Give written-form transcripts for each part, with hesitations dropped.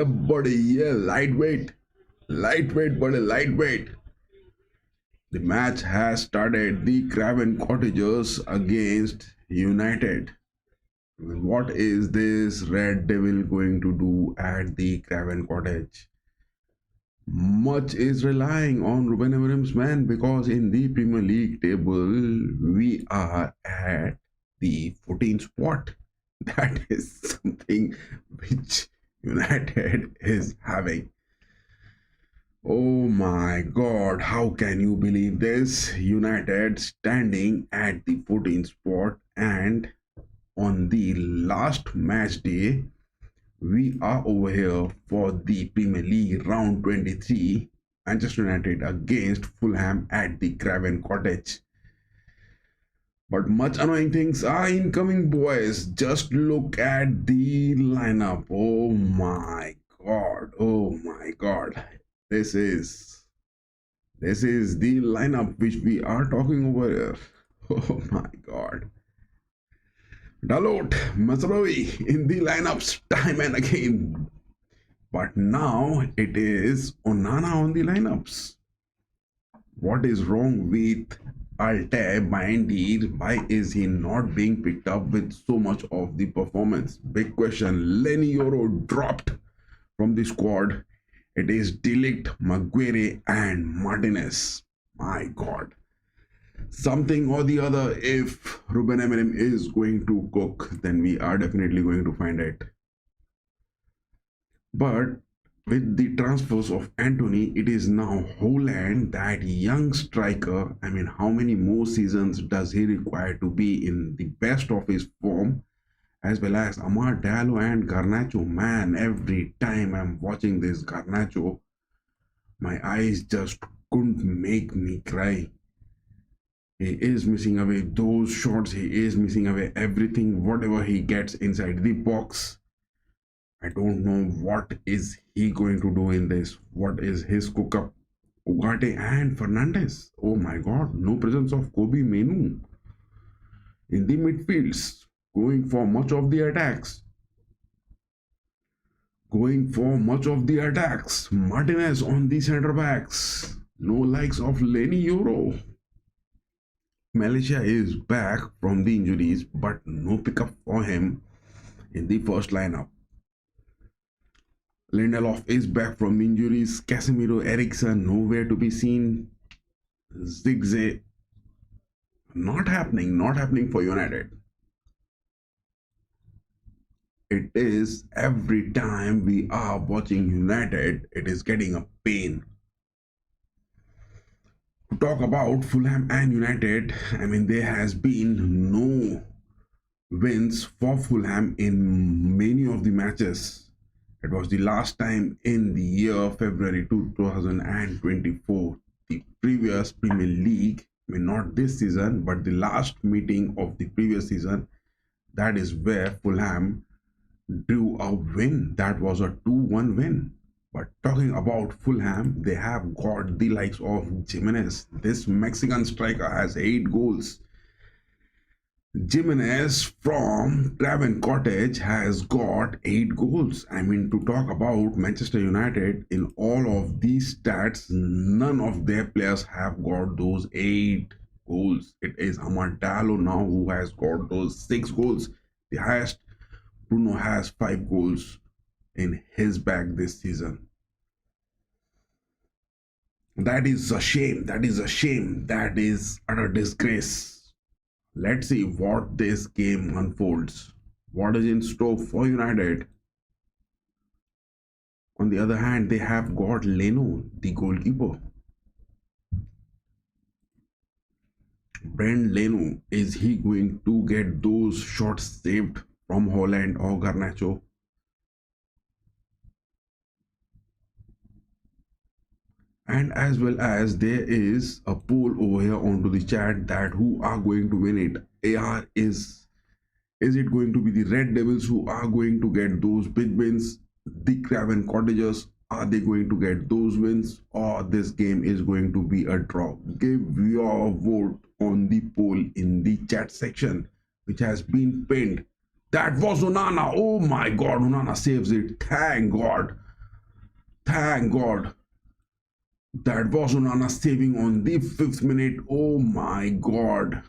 Buddy, yeah, lightweight, buddy, lightweight. The match has started. The Craven Cottagers against United. What is this Red Devil going to do at the Craven Cottage? Much is relying on Ruben Amorim's man because in the Premier League table we are at the 14th spot. That is something which United is having. Oh my god, how can you believe this? United standing at the 14th spot, and on the last match day, we are over here for the Premier League round 23. Manchester United against Fulham at the Craven Cottage. But much annoying things are incoming, boys. Just look at the lineup. Oh my god. Oh my god. This is the lineup which we are talking over here. Oh my god. Dalot, Mazraoui in the lineups time and again. But now it is Onana on the lineups. What is wrong with Altay Bindy? Why is he not being picked up with so much of the performance? Big question. Lenny Yoro dropped from the squad. It is Delict, Maguire and Martinez. My god. Something or the other, if Ruben Amorim is going to cook, then we are definitely going to find it. But with the transfers of Anthony, it is now Holland, that young striker. I mean, how many more seasons does he require to be in the best of his form? As well as Amar Diallo and Garnacho. Man, every time I'm watching this Garnacho, my eyes just couldn't make me cry. He is missing away those shots. He is missing away everything, whatever he gets inside the box. I don't know what is he going to do in this. What is his cook-up? Ugarte and Fernandez. Oh my god, no presence of Kobe Menu in the midfields, going for much of the attacks. Martinez on the centre backs. No likes of Lenny Yoro. Malaysia is back from the injuries, but no pickup for him in the first lineup. Lindelof is back from injuries. Casemiro, Eriksson nowhere to be seen. Zigzag not happening for United. It is every time we are watching United, it is getting a pain. To talk about Fulham and United, I mean, there has been no wins for Fulham in many of the matches. It was the last time in the year February 2024, the previous Premier League, I mean not this season, but the last meeting of the previous season. That is where Fulham drew a win. That was a 2-1 win. But talking about Fulham, they have got the likes of Jimenez. This Mexican striker has 8 goals. Jimenez from Craven Cottage has got 8 goals. I mean, to talk about Manchester United, in all of these stats, none of their players have got those 8 goals. It is Amar Diallo now who has got those 6 goals. The highest, Bruno has 5 goals in his bag this season. That is a shame. That is utter disgrace. Let's see what this game unfolds. What is in store for United? On the other hand, they have got Leno, the goalkeeper. Brand Leno, is he going to get those shots saved from Holland or Garnacho? And as well as there is a poll over here onto the chat that who are going to win it. AR is it going to be the Red Devils who are going to get those big wins? The Craven Cottagers, are they going to get those wins, or this game is going to be a draw? Give your vote on the poll in the chat section, which has been pinned. That was Onana. Oh my god, Onana saves it. Thank god. Thank God. That was Onana saving on the 5th minute. Oh my God.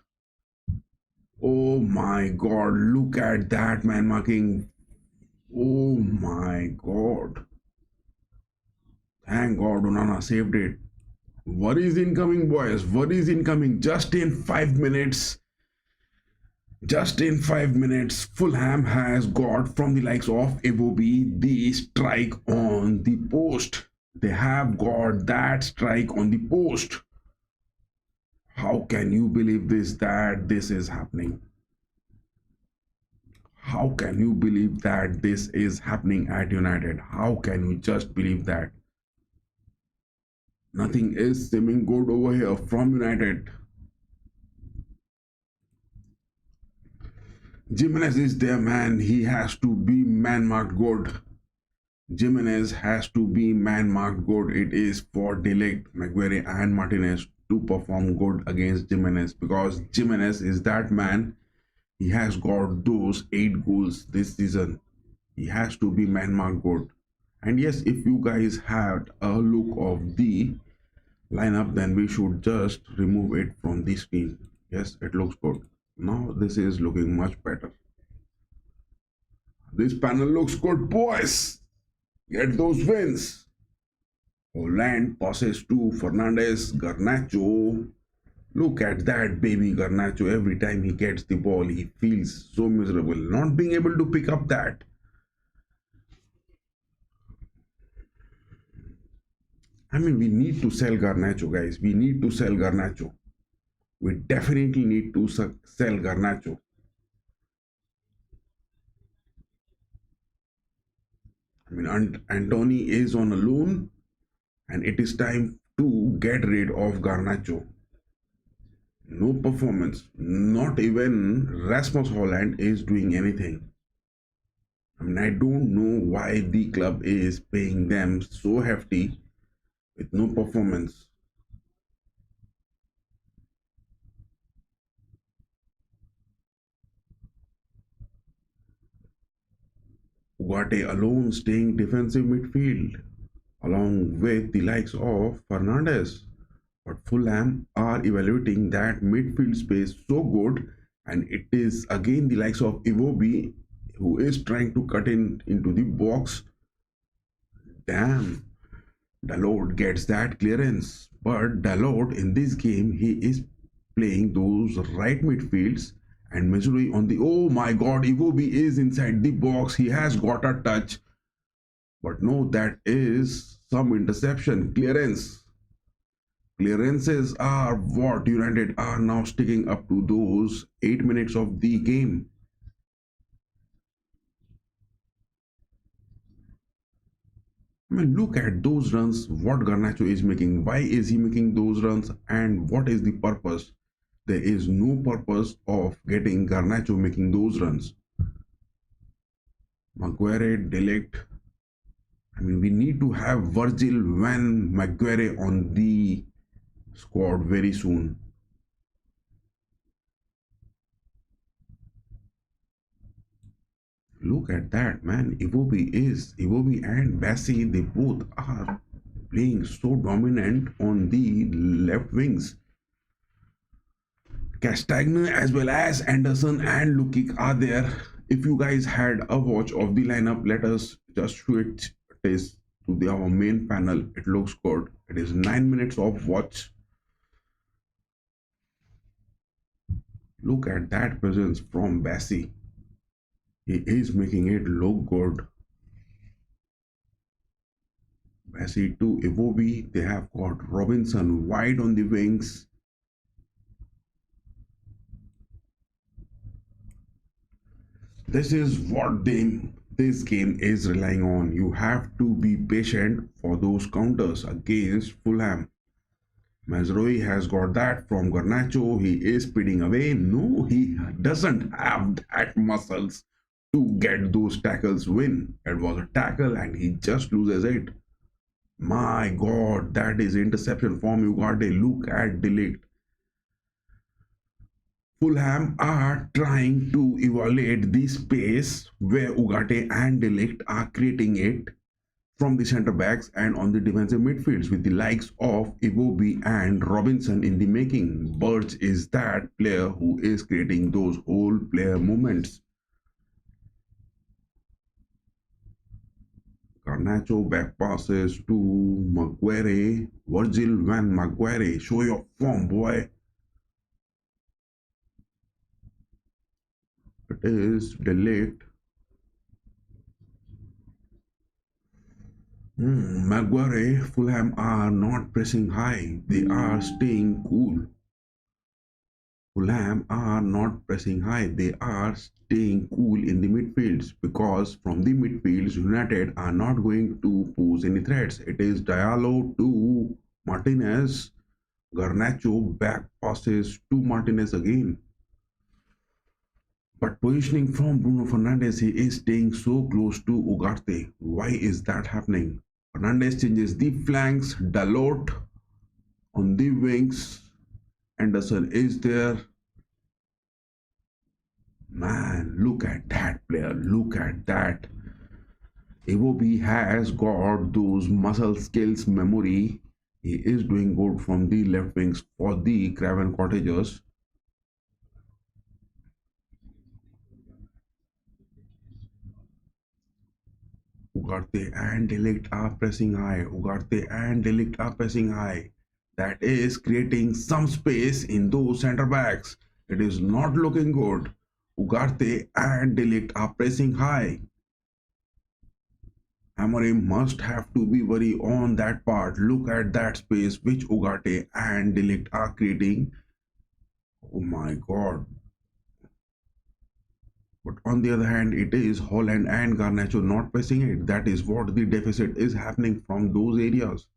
Oh my God. Look at that man marking. Oh my God. Thank God Onana saved it. What is incoming, boys? What is incoming? Just in 5 minutes, Fulham has got from the likes of Iwobi the strike on the post. They have got that strike on the post. How can you believe this, that this is happening? How can you believe that this is happening at United? How can you just believe that? Nothing is seeming good over here from United. Jimenez is there, man. He has to be man marked good. Jimenez has to be man marked good. It is for Delict, Maguire, and Martinez to perform good against Jimenez because Jimenez is that man. He has got those 8 goals this season. He has to be man marked good. And yes, if you guys had a look of the lineup, then we should just remove it from the screen. Yes, it looks good. Now this is looking much better. This panel looks good, boys. Get those wins. Holland passes to Fernandez, Garnacho. Look at that baby Garnacho. Every time he gets the ball, he feels so miserable not being able to pick up that. I mean, we need to sell Garnacho, guys. We need to sell Garnacho. We definitely need to sell Garnacho. I mean, Antony is on a loan, and it is time to get rid of Garnacho. No performance. Not even Rasmus Holland is doing anything. I mean, I don't know why the club is paying them so hefty with no performance. Ugarte alone staying defensive midfield along with the likes of Fernandez. But Fulham are evaluating that midfield space so good, and it is again the likes of Iwobi who is trying to cut into the box. Damn, Dalot gets that clearance, but Dalot in this game he is playing those right midfields and Missouri on the oh my god, Iwobi is inside the box. He has got a touch, but no, that is some interception clearance. Clearances are what United are now sticking up to those 8 minutes of the game. I mean, look at those runs, what Garnacho is making. Why is he making those runs and what is the purpose? There is no purpose of getting Garnacho making those runs. Maguire, Delict. I mean, we need to have Virgil van Maguire on the squad very soon. Look at that, man. Iwobi and Bassi, they both are playing so dominant on the left wings. Castagna as well as Anderson and Lukic are there. If you guys had a watch of the lineup, let us just switch this to our main panel. It looks good. It is 9 minutes of watch. Look at that presence from Bassi. He is making it look good. Bassi to Iwobi. They have got Robinson wide on the wings. This is what this game is relying on. You have to be patient for those counters against Fulham. Mazraoui has got that from Garnacho. He is speeding away. No, he doesn't have that muscles to get those tackles win. It was a tackle and he just loses it. My God, that is interception from Ugarte. Look at Delict. Fulham are trying to evaluate the space where Ugarte and Delict are creating it from the centre backs and on the defensive midfields with the likes of Iwobi and Robinson in the making. Birch is that player who is creating those whole player movements. Garnacho back passes to Maguire. Virgil van Maguire, show your form, boy. It is delict. Maguire, Fulham are not pressing high. They are staying cool. Fulham are not pressing high. They are staying cool in the midfields because from the midfields, United are not going to pose any threats. It is Diallo to Martinez. Garnacho back passes to Martinez again. But positioning from Bruno Fernandes, he is staying so close to Ugarte. Why is that happening? Fernandes changes the flanks. Dalot on the wings. Anderson is there. Man, look at that player. Look at that. Iwobi has got those muscle skills memory. He is doing good from the left wings for the Craven Cottagers. Ugarte and Delict are pressing high. Ugarte and Delict are pressing high. That is creating some space in those centre backs. It is not looking good. Ugarte and Delict are pressing high. Amorim must have to be very on that part. Look at that space which Ugarte and Delict are creating. Oh my god. But on the other hand, it is Holland and Garnacho not pressing it. That is what the deficit is happening from those areas.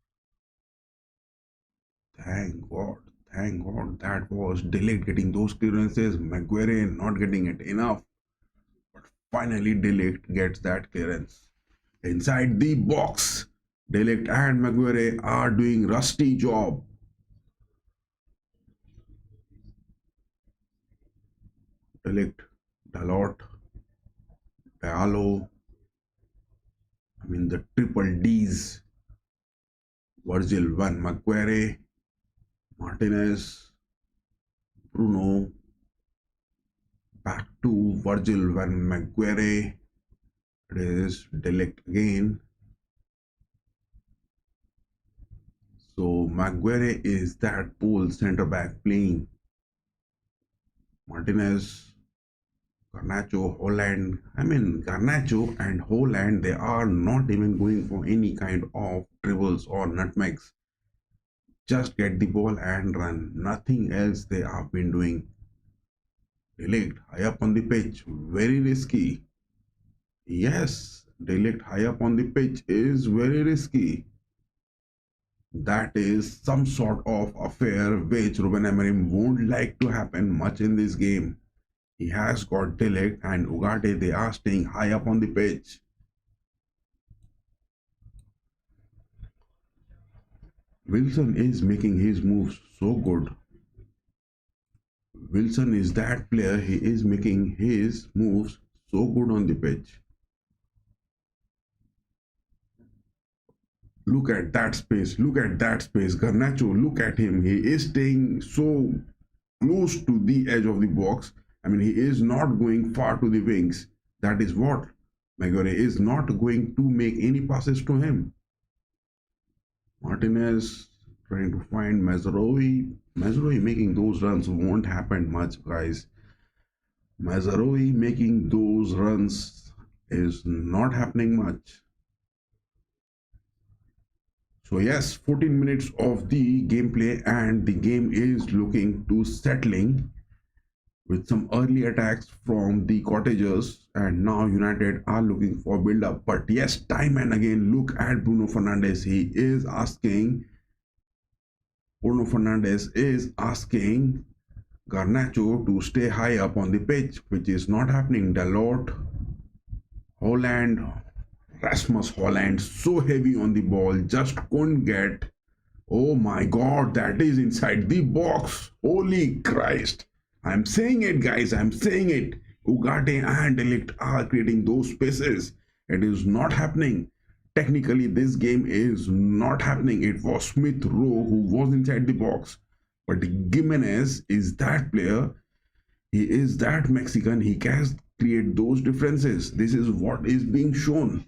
Thank God that was delayed getting those clearances. Maguire not getting it enough. But finally, Delict gets that clearance. Inside the box, Delict and Maguire are doing rusty job. Delict, Dalot, Diallo, the triple D's. Virgil van Maguire, Martinez, Bruno, back to Virgil van Maguire. It is Delict again. So Maguire is that pole centre back playing. Martinez, Garnacho, Holland. Garnacho and Holland, they are not even going for any kind of dribbles or nutmegs. Just get the ball and run. Nothing else they have been doing. Delict high up on the pitch. Very risky. Yes, Delict high up on the pitch is very risky. That is some sort of affair which Ruben Amorim won't like to happen much in this game. He has got Delict and Ugarte, they are staying high up on the pitch. Wilson is making his moves so good. Wilson is that player, he is making his moves so good on the pitch. Look at that space, look at that space. Garnacho, look at him. He is staying so close to the edge of the box. He is not going far to the wings. That is what Maguire is not going to make any passes to him. Martinez trying to find Mazraoui. Mazraoui making those runs won't happen much, guys. Mazraoui making those runs is not happening much. So yes, 14 minutes of the gameplay and the game is looking to settling with some early attacks from the Cottagers, and now United are looking for build-up. But yes, time and again, look at Bruno Fernandes. Bruno Fernandes is asking Garnacho to stay high up on the pitch, which is not happening. Dalot, Holland, Rasmus Holland, so heavy on the ball, just couldn't get. Oh my god, that is inside the box. Holy Christ. I'm saying it, guys, I'm saying it. Ugarte and Delict are creating those spaces. It is not happening. Technically, this game is not happening. It was Smith Rowe who was inside the box. But Gimenez is that player. He is that Mexican. He can create those differences. This is what is being shown.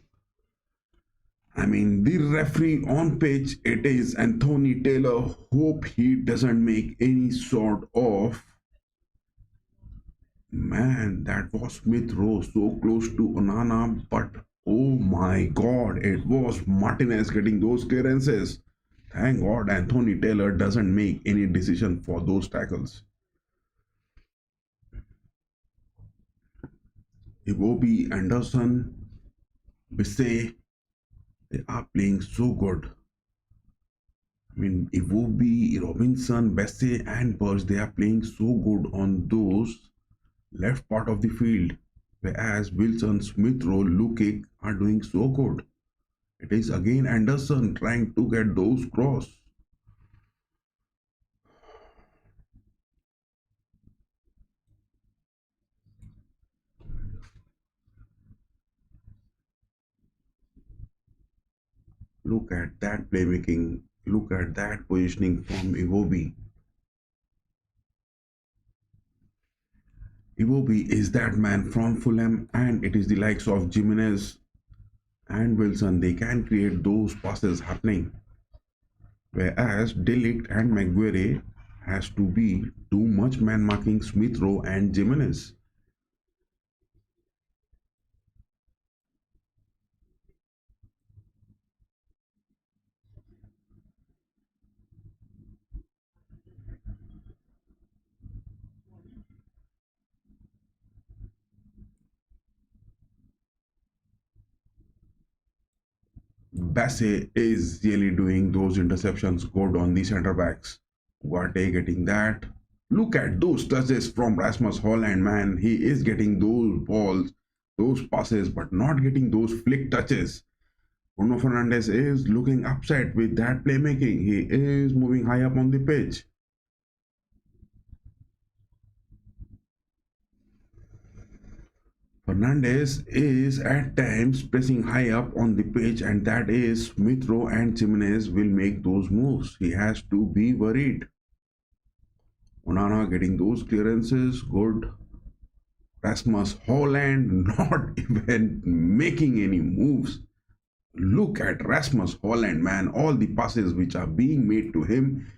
I mean, the referee on pitch, it is Anthony Taylor. Hope he doesn't make any sort of. Man, that was Smith Rowe so close to Onana, but oh my god, it was Martinez getting those clearances. Thank God Anthony Taylor doesn't make any decision for those tackles. Iwobi, Anderson, Bissay, they are playing so good. I mean, Iwobi, Robinson, Bessie, and Burge, they are playing so good on those left part of the field. Whereas Wilson, Smith Rowe, Lukic are doing so good. It is again Anderson trying to get those cross. Look at that playmaking. Look at that positioning from Iwobi. Iwobi is that man from Fulham, and it is the likes of Jimenez and Wilson. They can create those passes happening. Whereas Delict and Maguire has to be too much man marking Smith Rowe and Jimenez. Bassey is really doing those interceptions good on the centre backs. Ugarte getting that. Look at those touches from Rasmus Holland, man. He is getting those balls, those passes, but not getting those flick touches. Bruno Fernandes is looking upset with that playmaking. He is moving high up on the pitch. Fernandes is at times pressing high up on the pitch, and that is Smith Rowe and Jimenez will make those moves. He has to be worried. Onana getting those clearances, good. Rasmus Holland not even making any moves. Look at Rasmus Holland, man. All the passes which are being made to him,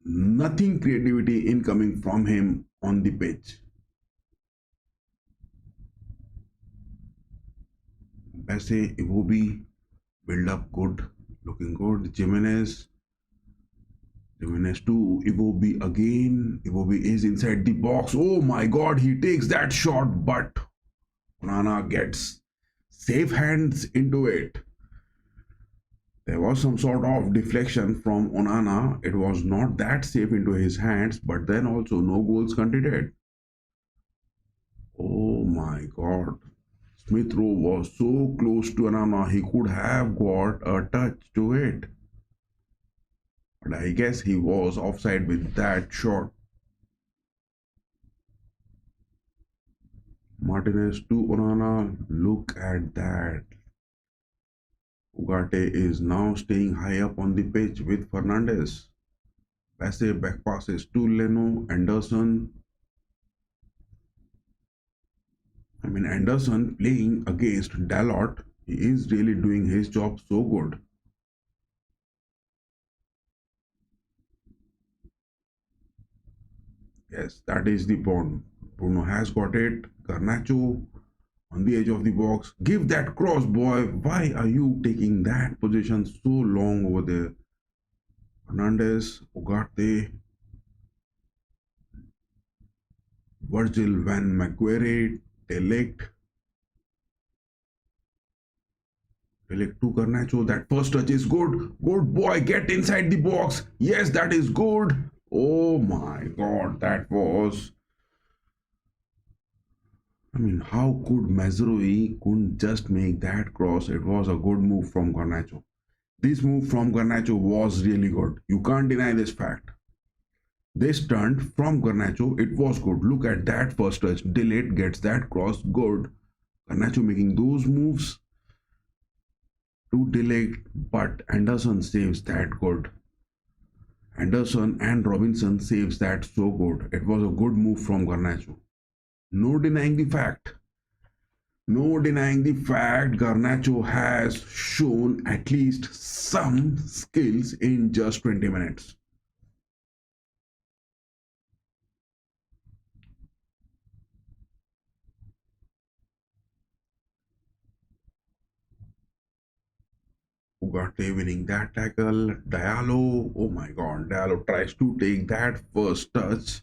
nothing creativity incoming from him on the pitch. Bessie, Iwobi, build up good, looking good. Jimenez to Iwobi again. Iwobi is inside the box. Oh my god, he takes that shot, but Onana gets safe hands into it. There was some sort of deflection from Onana. It was not that safe into his hands, but then also no goals conceded. Oh my god. Smith Rowe was so close to Onana, he could have got a touch to it. But I guess he was offside with that shot. Martinez to Onana. Look at that. Ugarte is now staying high up on the pitch with Fernandes. Bassey back passes to Leno. Anderson. I mean, Anderson playing against Dalot, he is really doing his job so good. Yes, that is the bond. Bruno has got it. Garnacho on the edge of the box. Give that cross, boy. Why are you taking that position so long over there? Fernandes, Ugarte, Virgil van Maguire, Delict to Garnacho. That first touch is good. Good boy. Get inside the box. Yes, that is good. Oh my god, that was. I mean, how could Mazrui couldn't just make that cross? It was a good move from Garnacho. This move from Garnacho was really good. You can't deny this fact. This stunt from Garnacho, it was good. Look at that first touch. Delete gets that cross. Good. Garnacho making those moves. to delay, but Anderson saves that good. Anderson and Robinson saves that so good. It was a good move from Garnacho. No denying the fact. No denying the fact Garnacho has shown at least some skills in just 20 minutes. Ugarte winning that tackle. Diallo, oh my god, Diallo tries to take that first touch,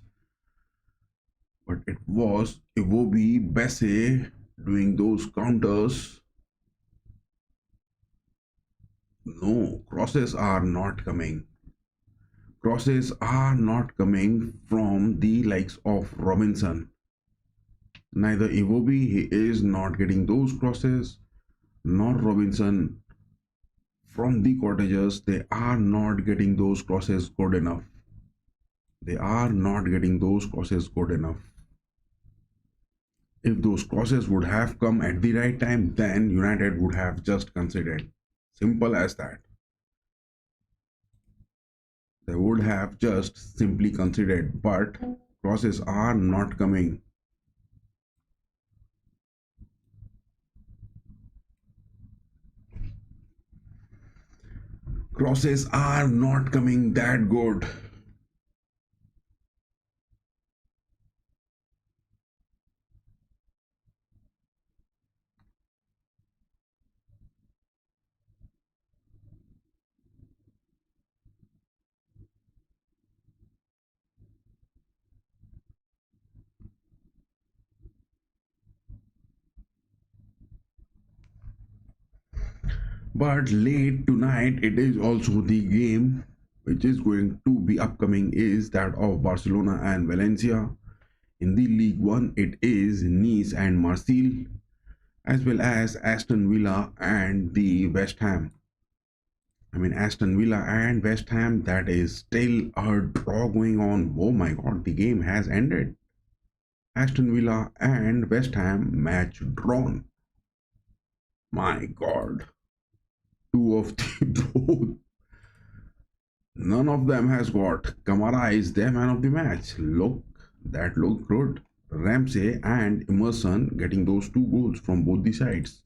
but it was Iwobi Besse doing those counters. No, crosses are not coming. Crosses are not coming from the likes of Robinson. Neither Iwobi, he is not getting those crosses, nor Robinson from the Cottagers. They are not getting those crosses good enough. They are not getting those crosses good enough. If those crosses would have come at the right time, then United would have just conceded. Simple as that. They would have just simply conceded, but crosses are not coming. Crosses are not coming that good. But late tonight, it is also the game which is going to be upcoming is that of Barcelona and Valencia. In the League One, it is Nice and Marseille, as well as Aston Villa and the West Ham. I mean, Aston Villa and West Ham, that is still a draw going on. Oh my god, the game has ended. Aston Villa and West Ham match drawn. My god. Two of the both. None of them has got. Kamara is the man of the match. Look, that looked good. Ramsay and Emerson getting those two goals from both the sides.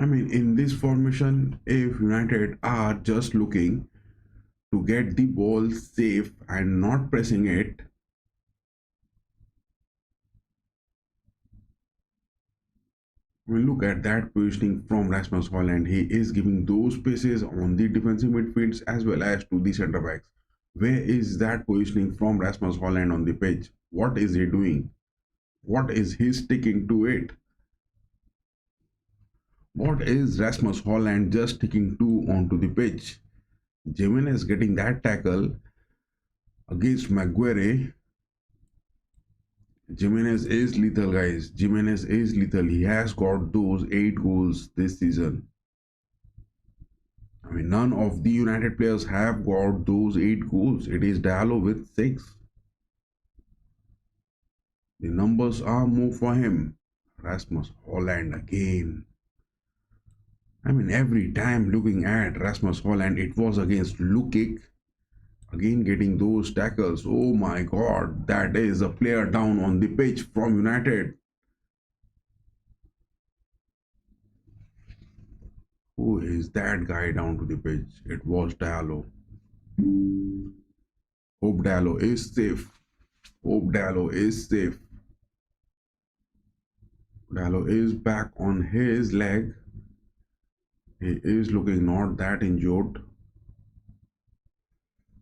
I mean, in this formation, if United are just looking to get the ball safe and not pressing it, we look at that positioning from Rasmus Holland. He is giving those spaces on the defensive midfields as well as to the centre backs. Where is that positioning from Rasmus Holland on the pitch? What is he doing? What is he sticking to it? What is Rasmus Holland just sticking to onto the pitch? Jimenez getting that tackle against Maguire. Jimenez is lethal, guys. Jimenez is lethal. He has got those 8 goals this season. I mean, none of the United players have got those 8 goals. It is Diallo with 6. The numbers are more for him. Rasmus Holland again. I mean, every time looking at Rasmus Holland, it was against Lukic. Again, getting those tackles. Oh my god, that is a player down on the pitch from United. Who is that guy down to the pitch? It was Diallo. Hope Diallo is safe. Hope Diallo is safe. Diallo is back on his leg. He is looking not that injured.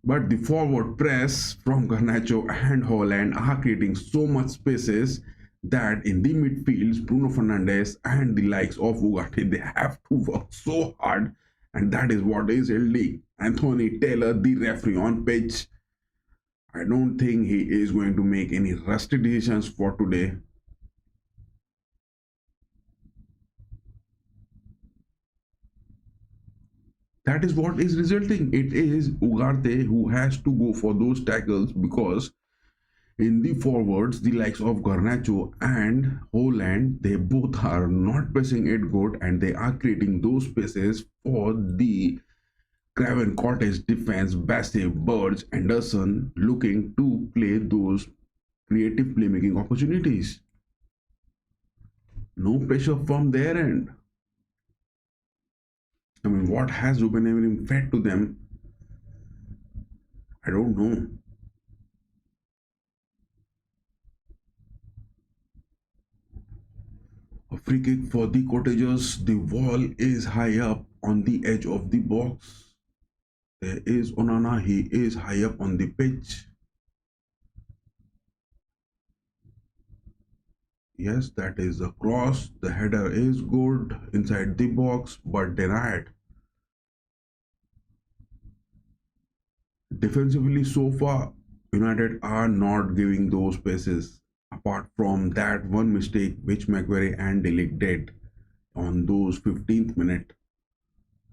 But the forward press from Garnacho and Holland are creating so much spaces that in the midfields, Bruno Fernandes and the likes of Ugarte, they have to work so hard And that is what is LD. Anthony Taylor, the referee on pitch. I don't think he is going to make any rusty decisions for today. That is what is resulting. It is Ugarte who has to go for those tackles because in the forwards, the likes of Garnacho and Holland, they both are not pressing it good and they are creating those spaces for the Craven Cottage defense. Bassey, Burge, Anderson looking to play those creative playmaking opportunities. No pressure from their end. I mean, what has Ruben Amorim fed to them? I don't know. A free kick for the Cottagers. The wall is high up on the edge of the box. There is Onana. He is high up on the pitch. Yes, that is a cross. The header is good inside the box, but denied. Defensively, so far, United are not giving those spaces. Apart from that one mistake which McVeigh and Delic did on those 15th minute.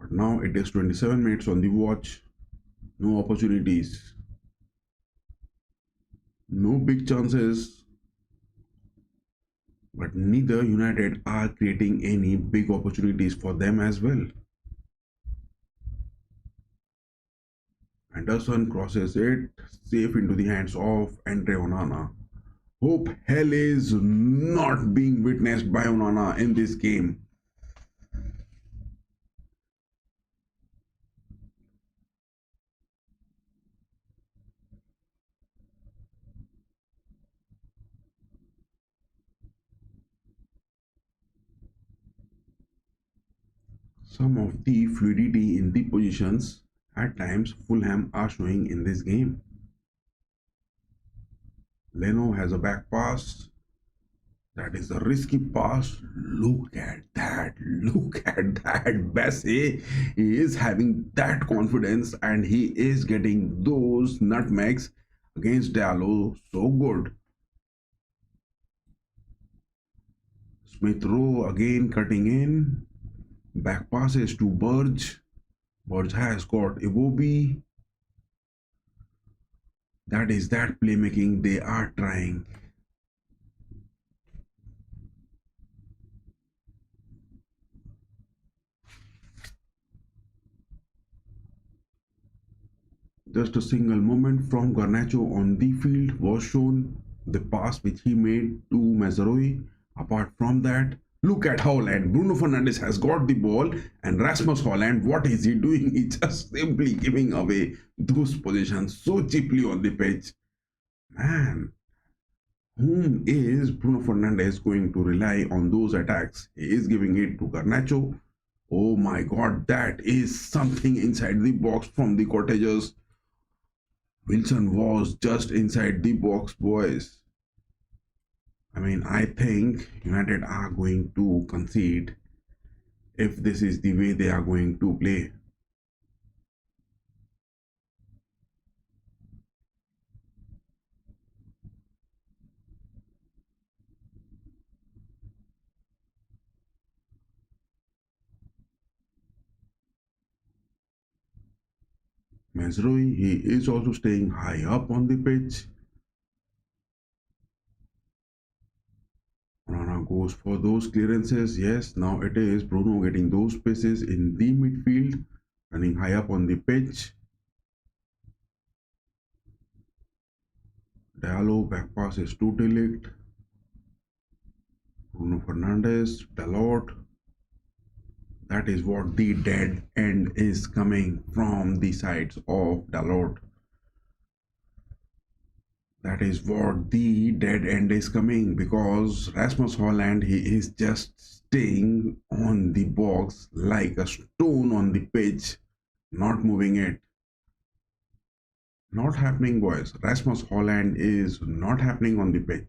But now it is 27 minutes on the watch. No opportunities. No big chances. But neither United are creating any big opportunities for them as well. Anderson crosses it safe into the hands of Andre Onana. Hope hell is not being witnessed by Onana in this game. Some of the fluidity in the positions at times Fulham are showing in this game. Leno has a back pass. That is a risky pass. Look at that. Look at that. Bassey is having that confidence and he is getting those nutmegs against Diallo so good. Smith Rowe again cutting in. Back passes to Burge. Burge has got Iwobi. That is that playmaking they are trying. Just a single moment from Garnacho on the field was shown. The pass which he made to Mazaroi. Apart from that, look at Holland. Bruno Fernandes has got the ball and Rasmus Holland, what is he doing? He's just simply giving away those positions so cheaply on the pitch. Man, whom is Bruno Fernandes going to rely on those attacks? He is giving it to Garnacho. Oh my god, that is something inside the box from the Cottagers. Wilson was just inside the box, boys. I mean, I think United are going to concede if this is the way they are going to play. Mazrui, he is also staying high up on the pitch. Onana goes for those clearances. Yes, now it is Bruno getting those spaces in the midfield, running high up on the pitch. Diallo back pass is to Delict. Bruno Fernandes, Dalot. That is what the dead end is coming from the sides of Dalot. That is what the dead end is coming because Rasmus Holland, he is just staying on the box like a stone on the pitch, not moving it. Not happening, boys. Rasmus Holland is not happening on the pitch.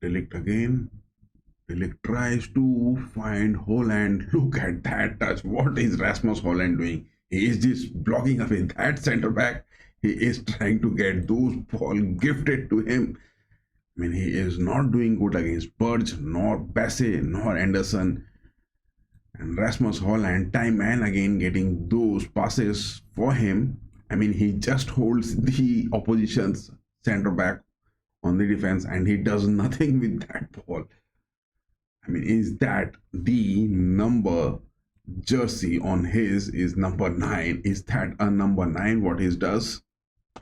Delict again. Delict tries to find Holland. Look at that touch. What is Rasmus Holland doing? He is just blocking away that centre back. He is trying to get those ball gifted to him. I mean, he is not doing good against Burge, nor Bassey, nor Anderson. And Rasmus Holland, time and again, getting those passes for him. I mean, he just holds the opposition's centre back on the defense and he does nothing with that ball. I mean, is that the number jersey on his is number 9? Is that a number 9 what he does?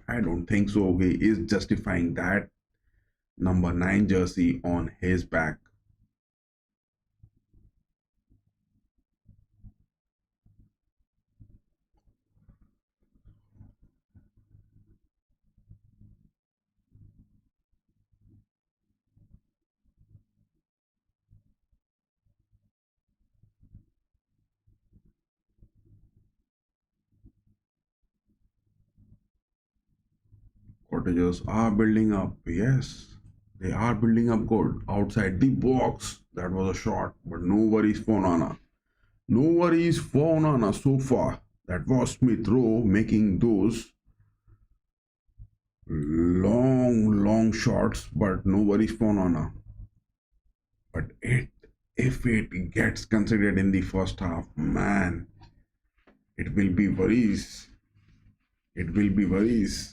I don't think so. He is justifying that number 9 jersey on his back. Cottagers are building up. Yes, they are building up good outside the box. That was a shot, but no worries for Nana. No worries for Nana so far. That was Smith Rowe making those long shots, but no worries for Nana. But if it gets considered in the first half, man, it will be worries. It will be worries.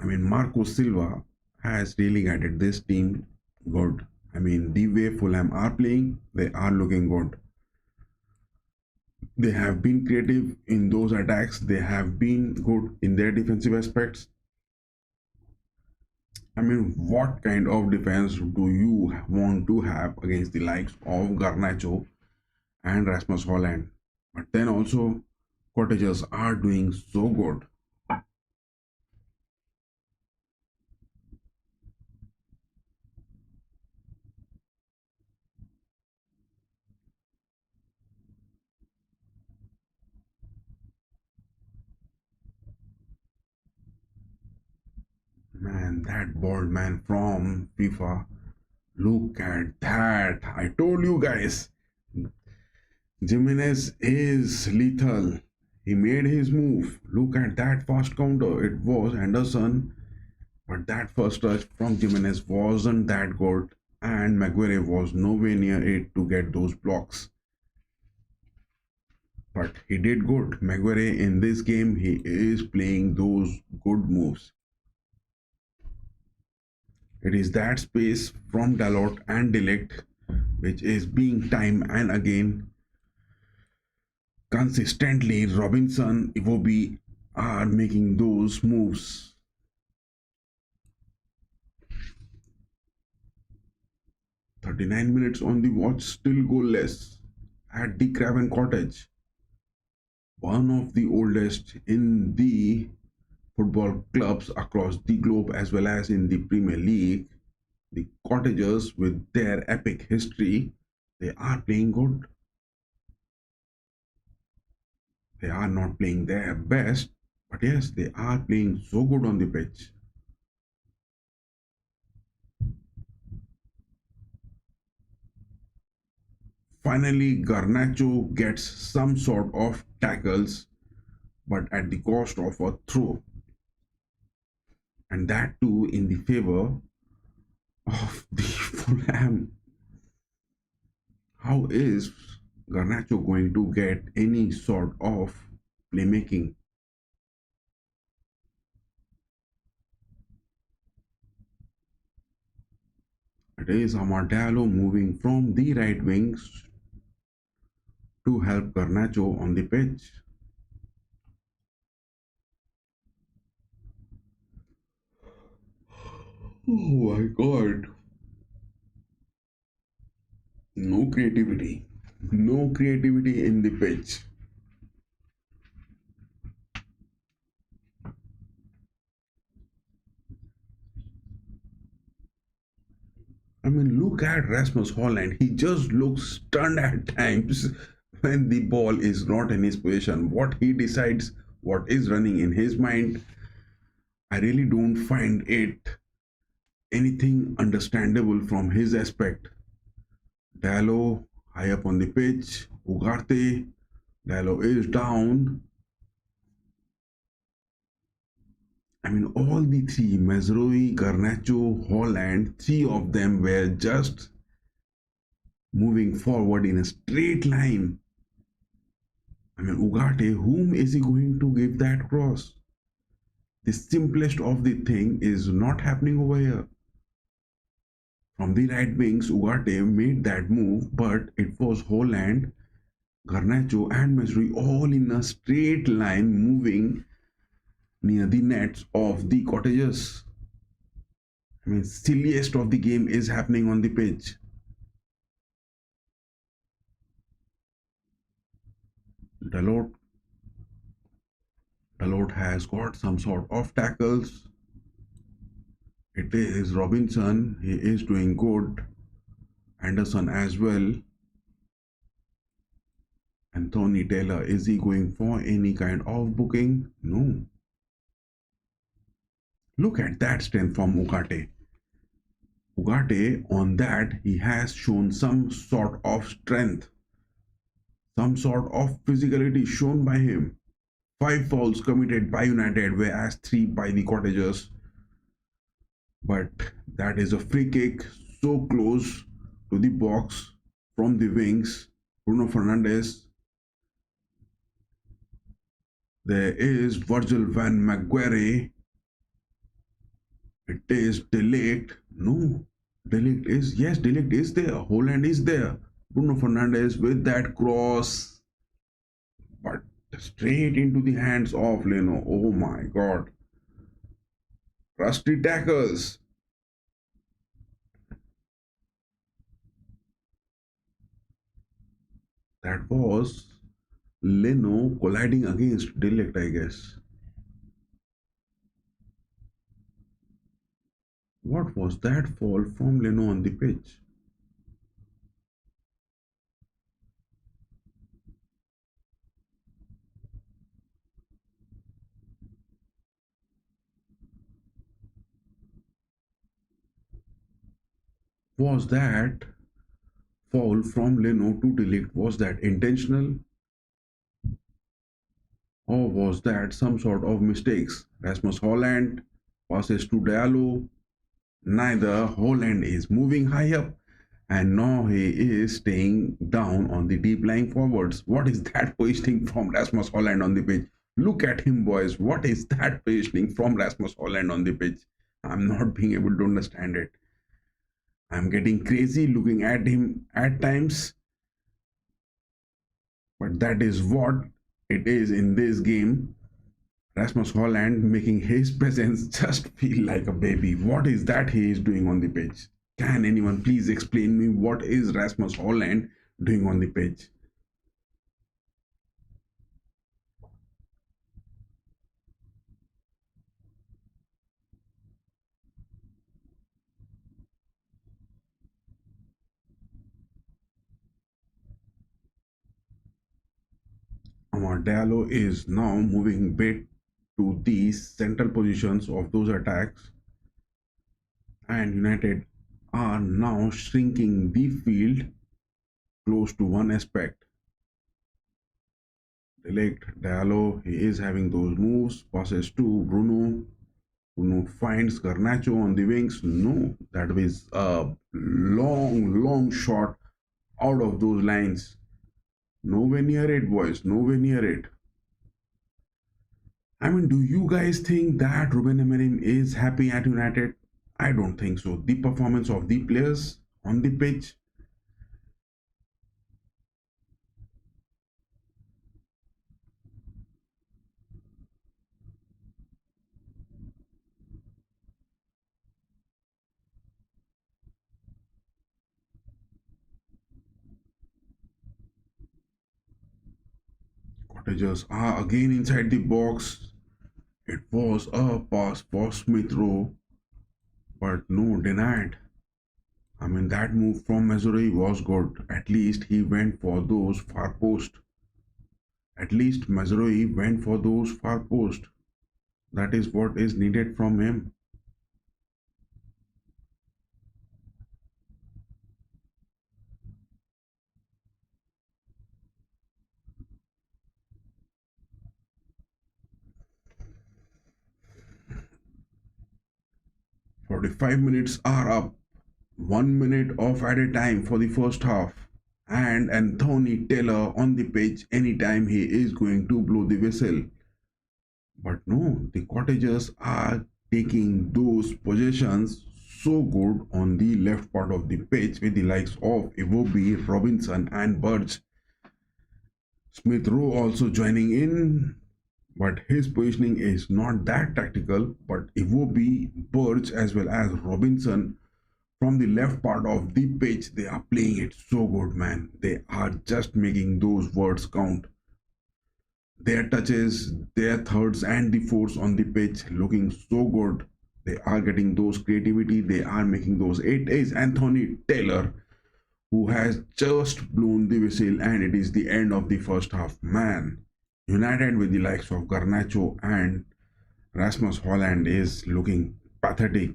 I mean, Marco Silva has really guided this team good. I mean, the way Fulham are playing, they are looking good. They have been creative in those attacks. They have been good in their defensive aspects. I mean, what kind of defense do you want to have against the likes of Garnacho and Rasmus Holland? But then also, Cottagers are doing so good. Man, that bald man from FIFA. Look at that. I told you guys. Jimenez is lethal. He made his move. Look at that fast counter. It was Anderson, but that first touch from Jimenez wasn't that good, and Maguire was nowhere near it to get those blocks. But he did good. Maguire in this game, he is playing those good moves. It is that space from Dalot and Delict which is being time and again consistently Robinson, Iwobi are making those moves. 39 minutes on the watch, still goalless at the Craven Cottage. One of the oldest in the football clubs across the globe as well as in the Premier League. The Cottagers, with their epic history, they are playing good. They are not playing their best, but yes, they are playing so good on the pitch. Finally, Garnacho gets some sort of tackles, but at the cost of a throw. And that too in the favor of the Fulham. How is Garnacho going to get any sort of playmaking? It is Amartalo moving from the right wings to help Garnacho on the pitch. Oh my god. No creativity. No creativity in the pitch. I mean, look at Rasmus Holland. He just looks stunned at times when the ball is not in his position. What he decides, what is running in his mind, I really don't find it anything understandable from his aspect. Dallo high up on the pitch. Ugarte. Dallo is down. I mean, all the three, Mazrui, Garnacho, Holland, three of them were just moving forward in a straight line. I mean, Ugarte, whom is he going to give that cross? The simplest of the thing is not happening over here. From the right wings, Ugarte made that move, but it was Holland, Garnacho, and Mazrui all in a straight line moving near the nets of the Cottagers. I mean, silliest of the game is happening on the pitch. Dalot has got some sort of tackles. It is Robinson. He is doing good. Anderson as well. Anthony Taylor, is he going for any kind of booking? No. Look at that strength from Ugarte. Ugarte, on that, he has shown some sort of strength, some sort of physicality shown by him. 5 fouls committed by United, whereas 3 by the Cottagers. But that is a free kick so close to the box from the wings. Bruno Fernandes. There is Virgil van Maguire. It is Delict. No, Delict is, yes, Delict is there. Holland is there. Bruno Fernandes with that cross. But straight into the hands of Leno. Oh my god. Rusty tackles. That was Leno colliding against Delict, I guess. What was that fall from Leno on the pitch? Was that fall from Leno to Delict, was that intentional? Or was that some sort of mistakes? Rasmus Holland passes to Diallo. Neither. Holland is moving high up and now he is staying down on the deep lying forwards. What is that positioning from Rasmus Holland on the pitch? Look at him, boys. What is that positioning from Rasmus Holland on the pitch? I'm not being able to understand it. I'm getting crazy looking at him at times. But that is what it is in this game. Rasmus Holland making his presence just feel like a baby. What is that he is doing on the pitch? Can anyone please explain me what is Rasmus Holland doing on the pitch? Diallo is now moving bit to the central positions of those attacks, and United are now shrinking the field close to one aspect. Elect Diallo, he is having those moves, passes to Bruno. Bruno finds Garnacho on the wings. No, that was a long shot out of those lines. Nowhere near it, boys. Nowhere near it. I mean, do you guys think that Ruben Amorim is happy at United? I don't think so. The performance of the players on the pitch. Cottagers are again inside the box. It was a pass for Smith Rowe, but no, denied. I mean, that move from Mazuri was good. At least he went for those far post. At least Mazuri went for those far post. That is what is needed from him. 45 minutes are up. 1 minute off at a time for the first half. And Anthony Taylor on the pitch anytime he is going to blow the whistle. But no, the Cottagers are taking those possessions so good on the left part of the pitch with the likes of Iwobi, Robinson and Burge. Smith Rowe also joining in, but his positioning is not that tactical. But Iwobi, Burge as well as Robinson from the left part of the pitch, they are playing it so good, man. They are just making those words count. Their touches, their thirds and the fourths on the pitch looking so good. They are getting those creativity. They are making those. It is Anthony Taylor who has just blown the whistle, and it is the end of the first half. Man, United with the likes of Garnacho and Rasmus Holland is looking pathetic.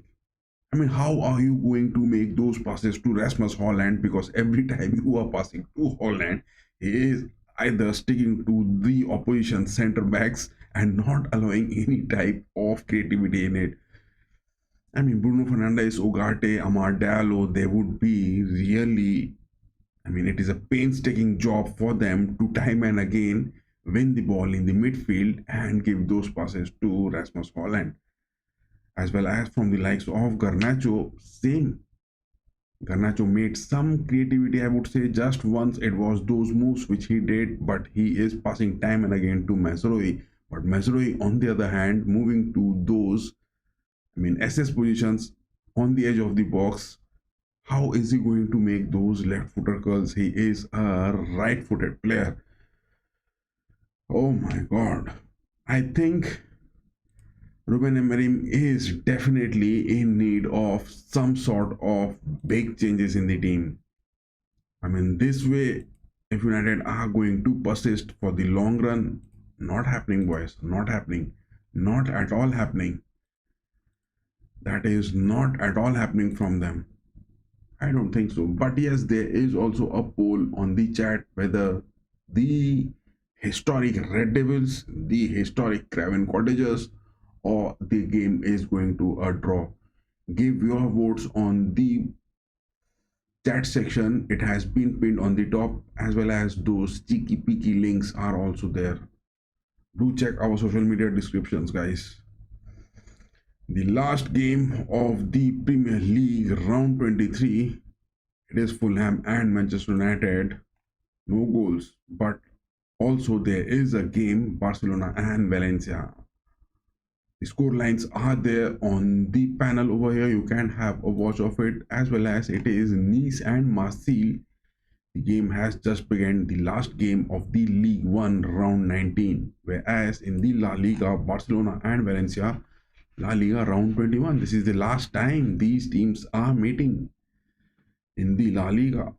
I mean, how are you going to make those passes to Rasmus Holland? Because every time you are passing to Holland, he is either sticking to the opposition centre backs and not allowing any type of creativity in it. I mean, Bruno Fernandes, Ugarte, Amar Diallo, they would be really, I mean, it is a painstaking job for them to time and again win the ball in the midfield and give those passes to Rasmus Holland. As well as from the likes of Garnacho, same. Garnacho made some creativity, I would say, just once. It was those moves which he did, but he is passing time and again to Mazraoui. But Mazraoui, on the other hand, moving to those, I mean, SS positions on the edge of the box. How is he going to make those left footer curls? He is a right footed player. Oh my god. I think Ruben Amorim is definitely in need of some sort of big changes in the team. I mean, this way, if United are going to persist for the long run, not happening, boys, not happening, not at all happening. That is not at all happening from them. I don't think so. But yes, there is also a poll on the chat whether the historic Red Devils, the historic Craven Cottagers, or the game is going to a draw. Give your votes on the chat section. It has been pinned on the top, as well as those cheeky peeky links are also there. Do check our social media descriptions, guys. The last game of the Premier League round 23, it is Fulham and Manchester United. No goals, but also there is a game, Barcelona and Valencia. The score lines are there on the panel over here. You can have a watch of it, as well as it is Nice and Marseille. The game has just begun, the last game of the League 1 round 19, whereas in the La Liga, Barcelona and Valencia, La Liga round 21. This is the last time these teams are meeting in the La Liga.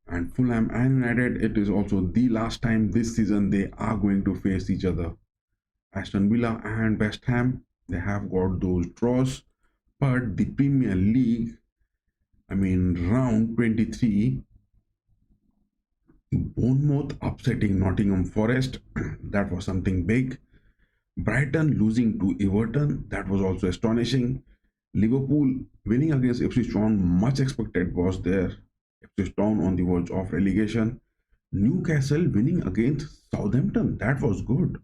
And Fulham and United, it is also the last time this season they are going to face each other. Aston Villa and West Ham, they have got those draws, but the Premier League, I mean round 23, Bournemouth upsetting Nottingham Forest, that was something big. Brighton losing to Everton, that was also astonishing. Liverpool winning against Ipswich Town, much expected was there. Ipswich Town on the verge of relegation. Newcastle winning against Southampton, that was good.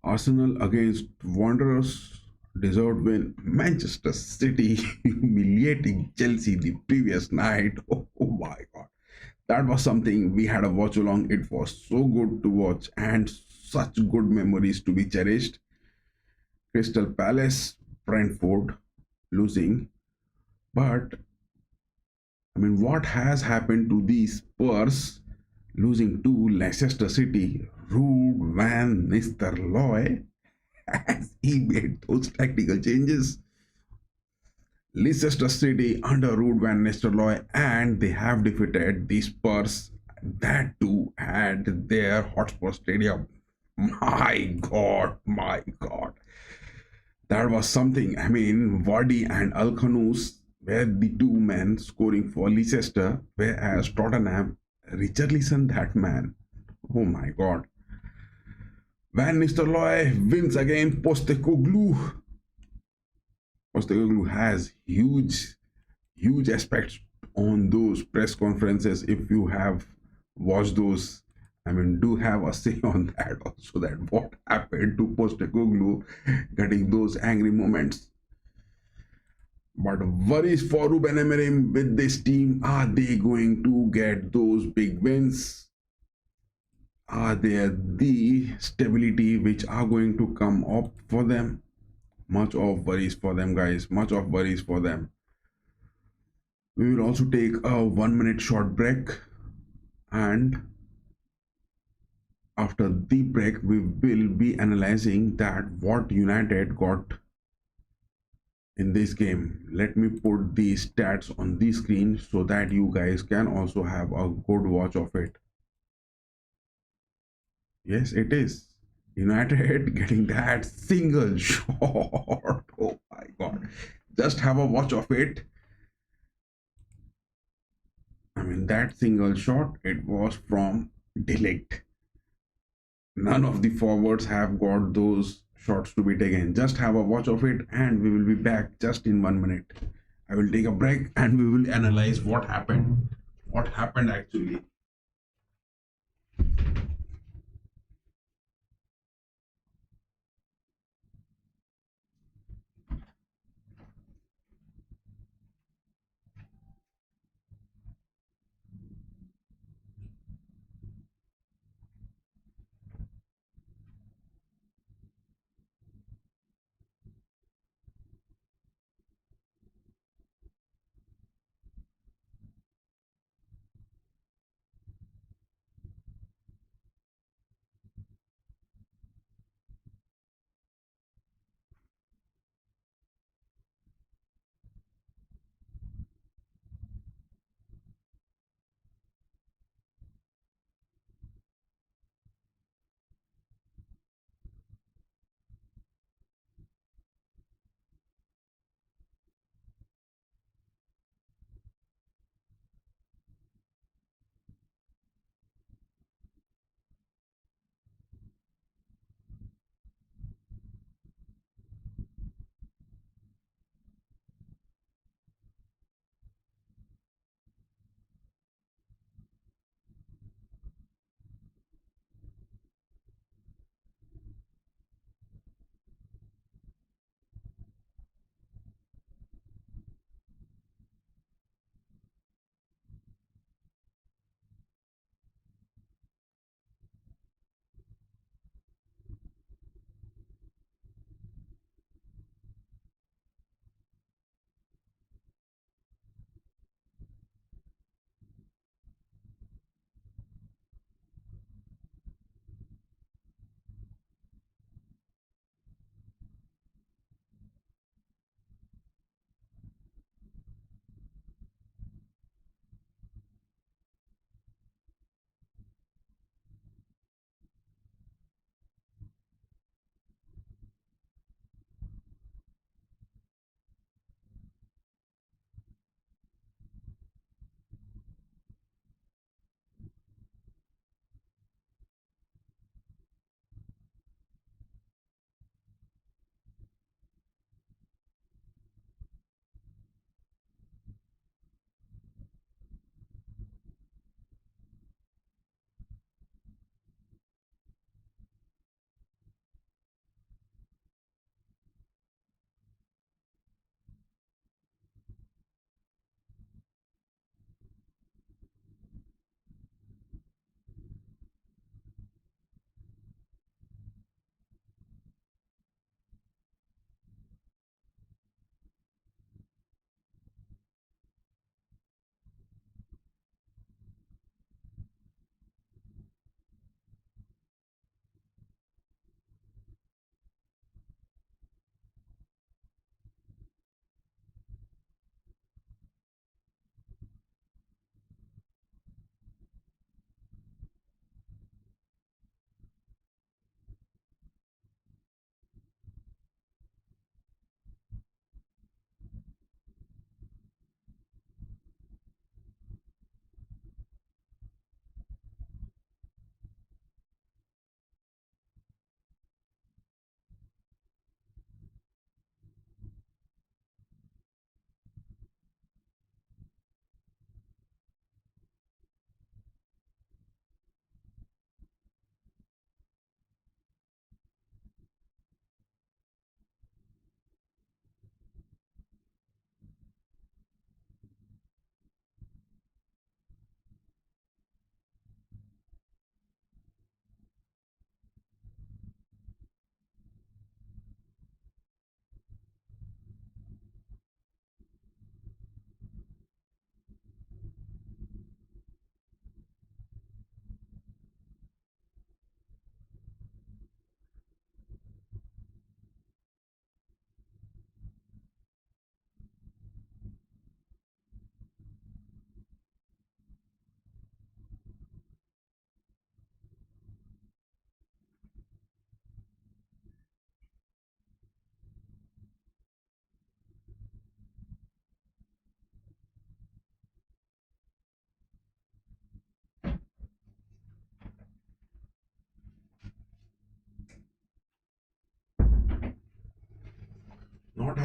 Arsenal against Wanderers, deserved win. Manchester City humiliating Chelsea the previous night. Oh my god, that was something. We had a watch along. It was so good to watch and such good memories to be cherished. Crystal Palace, Brentford losing. But I mean, what has happened to the Spurs losing to Leicester City? Ruud van Nistelrooy, has he made those tactical changes? Leicester City under Ruud van Nistelrooy, and they have defeated the Spurs, that too at their Hotspur Stadium. My god, my god. That was something. I mean, Vardy and Alkhanous were the two men scoring for Leicester, whereas Tottenham, Richarlison, that man. Oh my god. Van Nistelrooy wins again Postecoglou. Postecoglou has huge aspects on those press conferences. If you have watched those, I mean, do have a say on that also, that what happened to Postecoglou getting those angry moments. But worries for Ruben Amorim with this team. Are they going to get those big wins? Are there the stability which are going to come up for them? Much of worries for them, guys. Much of worries for them. We will also take a 1 minute short break, and after the break we will be analyzing that what United got in this game. Let me put the stats on the screen so that you guys can also have a good watch of it. Yes, it is United getting that single shot. Oh my god, just have a watch of it. I mean, that single shot, it was from dissect. None of the forwards have got those shots to be taken. Just have a watch of it, and we will be back just in 1 minute. I will take a break and we will analyze what happened. What happened actually.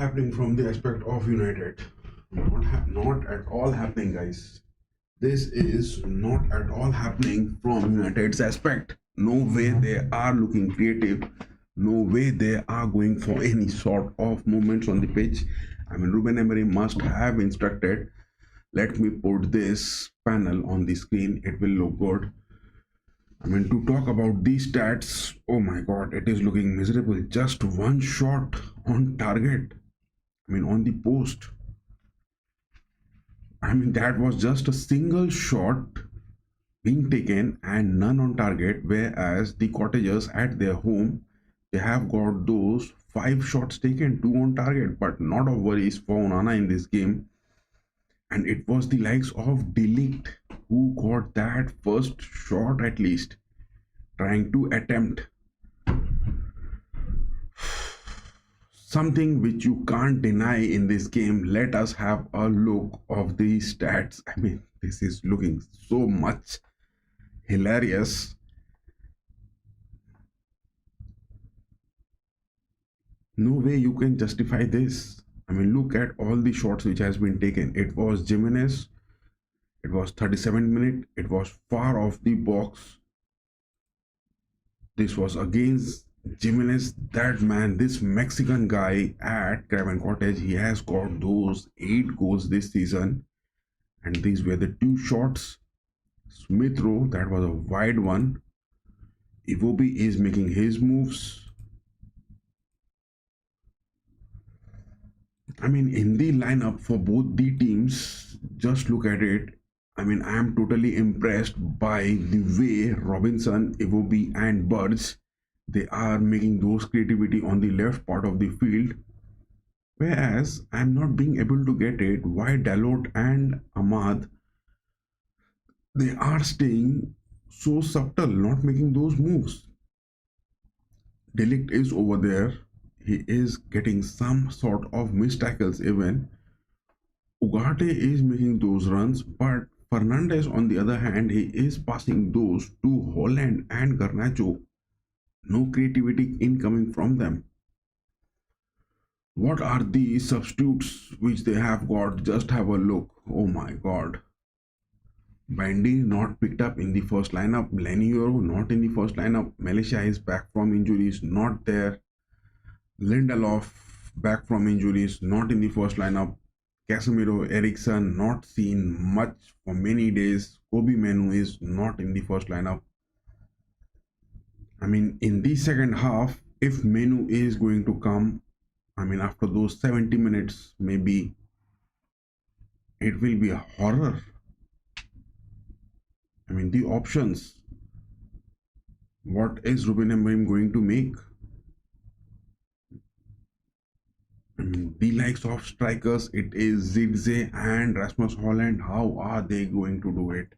happening from the aspect of United. Not at all happening, guys. This is not at all happening from United's aspect. No way they are looking creative. No way they are going for any sort of movements on the pitch. I mean, Ruben Emery must have instructed. Let me put this panel on the screen. It will look good. I mean, to talk about these stats, oh my god, it is looking miserable. Just one shot on target. I mean, on the post. I mean, that was just a single shot being taken and none on target. Whereas the Cottagers at their home, they have got those 5 shots taken, 2 on target. But not of worries for Onana in this game. And it was the likes of dissect who got that first shot at least, trying to attempt something which you can't deny in this game. Let us have a look of the stats. I mean, this is looking so much hilarious. No way you can justify this. I mean, look at all the shots which has been taken. It was Jimenez. It was 37 minute. It was far off the box. This was against Jimenez. That man, this Mexican guy at Craven Cottage, he has got those 8 goals this season. And these were the 2 shots. Smith Rowe, that was a wide one. Iwobi is making his moves. I mean, in the lineup for both the teams, just look at it. I mean, I am totally impressed by the way Robinson, Iwobi and Birds, they are making those creativity on the left part of the field. Whereas I am not being able to get it why Dalot and Ahmad, they are staying so subtle, not making those moves. Delict is over there. He is getting some sort of missed tackles even. Ugarte is making those runs, but Fernandez on the other hand, he is passing those to Holland and Garnacho. No creativity incoming from them. What are the substitutes which they have got? Just have a look. Oh my god. Bandy not picked up in the first lineup. Leniero not in the first lineup. Malaysia is back from injuries, not there. Lindelof back from injuries, not in the first lineup. Casemiro, Eriksson not seen much for many days. Kobe Menu is not in the first lineup. I mean, in the second half, if Menu is going to come, I mean, after those 70 minutes, maybe it will be a horror. I mean, the options. What is Ruben Amorim going to make? I mean, the likes of strikers, it is Zidze and Rasmus Holland. How are they going to do it?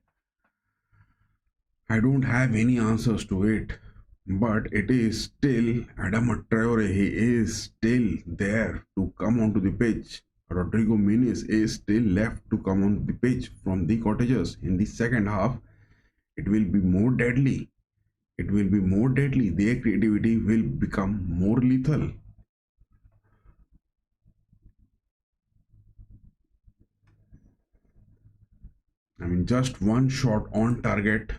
I don't have any answers to it. But it is still Adama Traore. He is still there to come onto the pitch. Rodrigo Muniz is still left to come on the pitch from the Cottagers. In the second half, it will be more deadly. It will be more deadly. Their creativity will become more lethal. I mean, just one shot on target.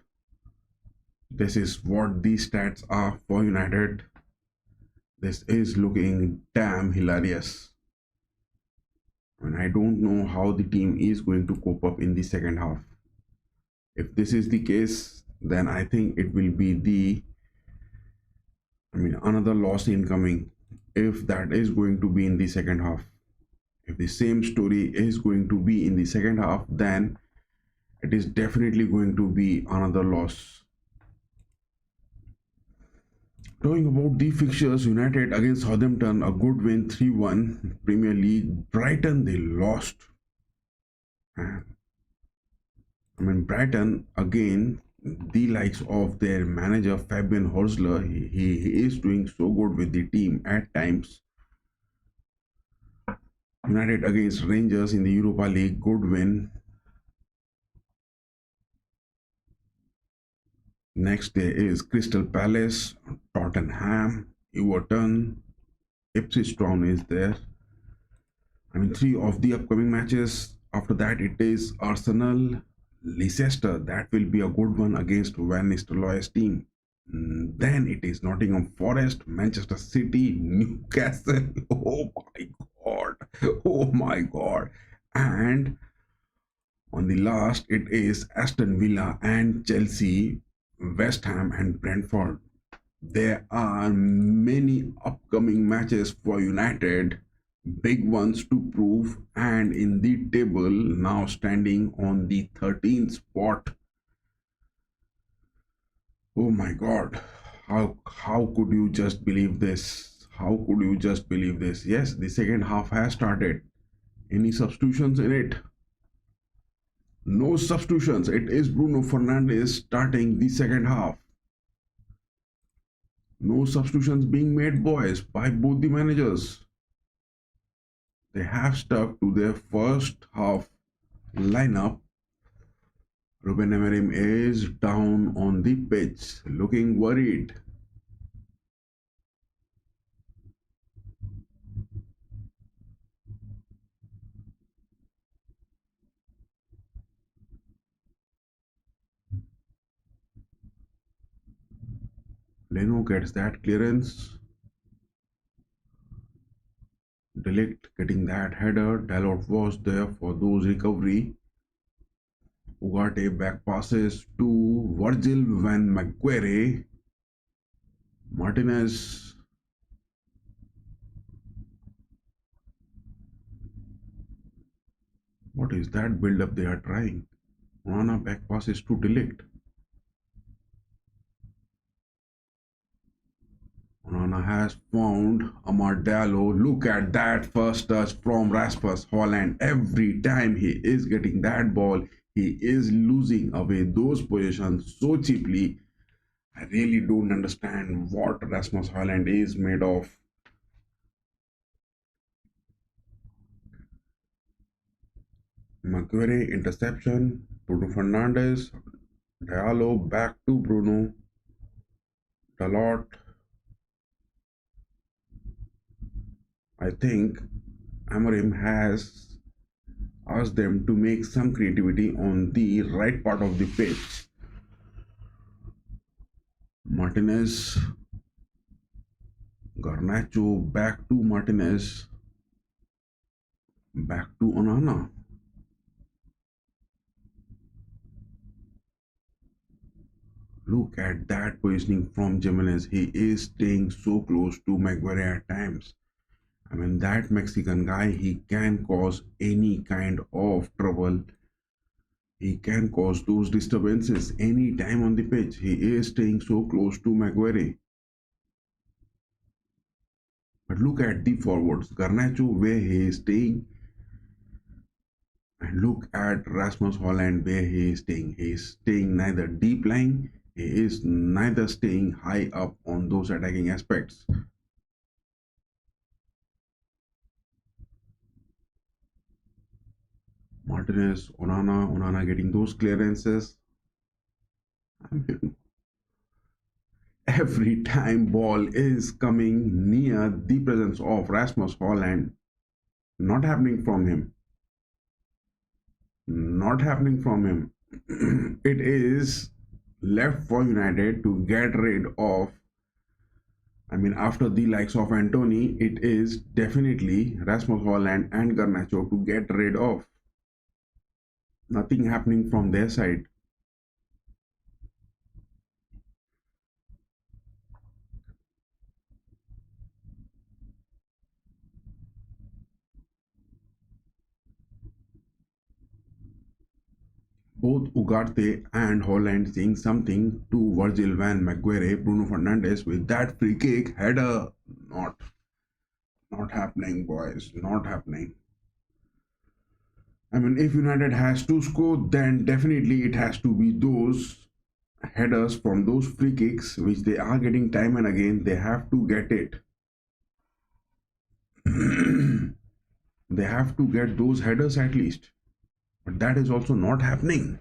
This is what these stats are for United. This is looking damn hilarious. And I don't know how the team is going to cope up in the second half. If this is the case, then I think it will be another loss incoming. If that is going to be in the second half. If the same story is going to be in the second half, then it is definitely going to be another loss. Talking about the fixtures, United against Southampton, a good win 3-1. Premier League, Brighton, they lost. I mean, Brighton, again, the likes of their manager Fabian Horsler, he is doing so good with the team at times. United against Rangers in the Europa League, good win. Next there is Crystal Palace, Tottenham, Everton, Ipswich Town is there. I mean, three of the upcoming matches. After that, it is Arsenal, Leicester. That will be a good one against Van Nistelrooy's team. Then it is Nottingham Forest, Manchester City, Newcastle. Oh my god! Oh my god! And on the last, it is Aston Villa and Chelsea, West Ham and Brentford. There are many upcoming matches for United, big ones to prove, and in the table now standing on the 13th spot. Oh my god. How could you just believe this? How could you just believe this? Yes, the second half has started. Any substitutions in it? No substitutions. It is Bruno Fernandes starting the second half. No substitutions being made, boys, by both the managers. They have stuck to their first half lineup. Ruben Amorim is down on the pitch, looking worried. Leno gets that clearance. Delict getting that header. Dalot was there for those recovery. Ugarte back passes to Virgil van Maguire. Martinez. What is that build up they are trying? Onana back passes to Delict. Onana has found Amar Diallo. Look at that first touch from Rasmus Holland. Every time he is getting that ball, he is losing away those positions so cheaply. I really don't understand what Rasmus Holland is made of. Maguire interception. Bruno Fernandes. Diallo back to Bruno. Dalot. I think Amorim has asked them to make some creativity on the right part of the pitch. Martinez, Garnacho back to Martinez, back to Onana. Look at that positioning from Jimenez. He is staying so close to Maguire at times. I mean, that Mexican guy, he can cause any kind of trouble. He can cause those disturbances any time on the pitch. He is staying so close to Maguire. But look at the forwards. Garnacho, where he is staying, and look at Rasmus Holland, where he is staying. He is staying neither deep lying, he is neither staying high up on those attacking aspects. Martinez, Onana getting those clearances. I mean, every time ball is coming near the presence of Rasmus Holland, not happening from him. Not happening from him. It is left for United to get rid of. I mean, after the likes of Antony, it is definitely Rasmus Holland and Garnacho to get rid of. Nothing happening from their side. Both Ugarte and Holland saying something to Virgil van Maguire, Bruno Fernandes with that free kick header. Not happening, boys. Not happening. I mean, if United has to score, then definitely it has to be those headers from those free kicks, which they are getting time and again. They have to get it. They have to get those headers at least. But that is also not happening.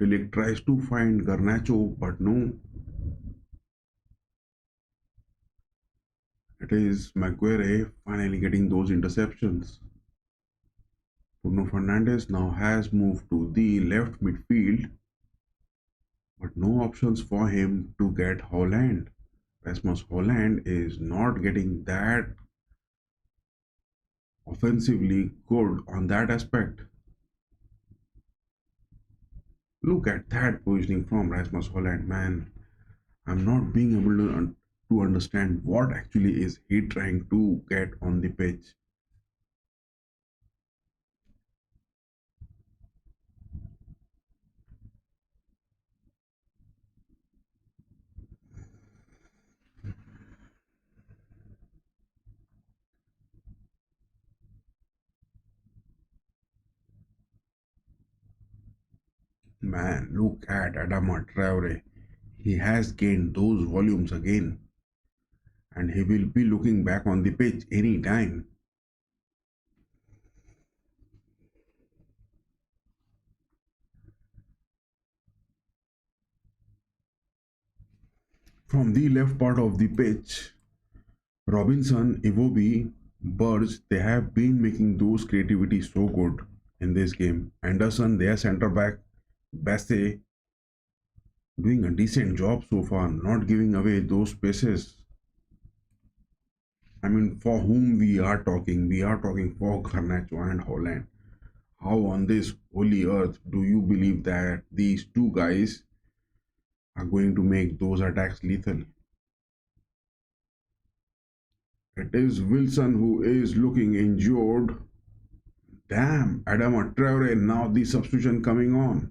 Delict tries to find Garnacho, but no. It is Maguire finally getting those interceptions. Bruno Fernandes now has moved to the left midfield, but no options for him to get Holland. Rasmus Holland is not getting that offensively good on that aspect. Look at that positioning from Rasmus Holland, man. I'm not being able to understand what actually is he trying to get on the pitch. Man, look at Adama Traore. He has gained those volumes again, and he will be looking back on the pitch any time. From the left part of the pitch, Robinson, Iwobi, Burge, they have been making those creativity so good in this game. Anderson, their centre back, Basse, doing a decent job so far, not giving away those spaces. I mean, for whom we are talking? We are talking for Garnacho and Holland. How on this holy earth do you believe that these two guys are going to make those attacks lethal? It is Wilson who is looking injured. Damn, Adama Traore, now the substitution coming on.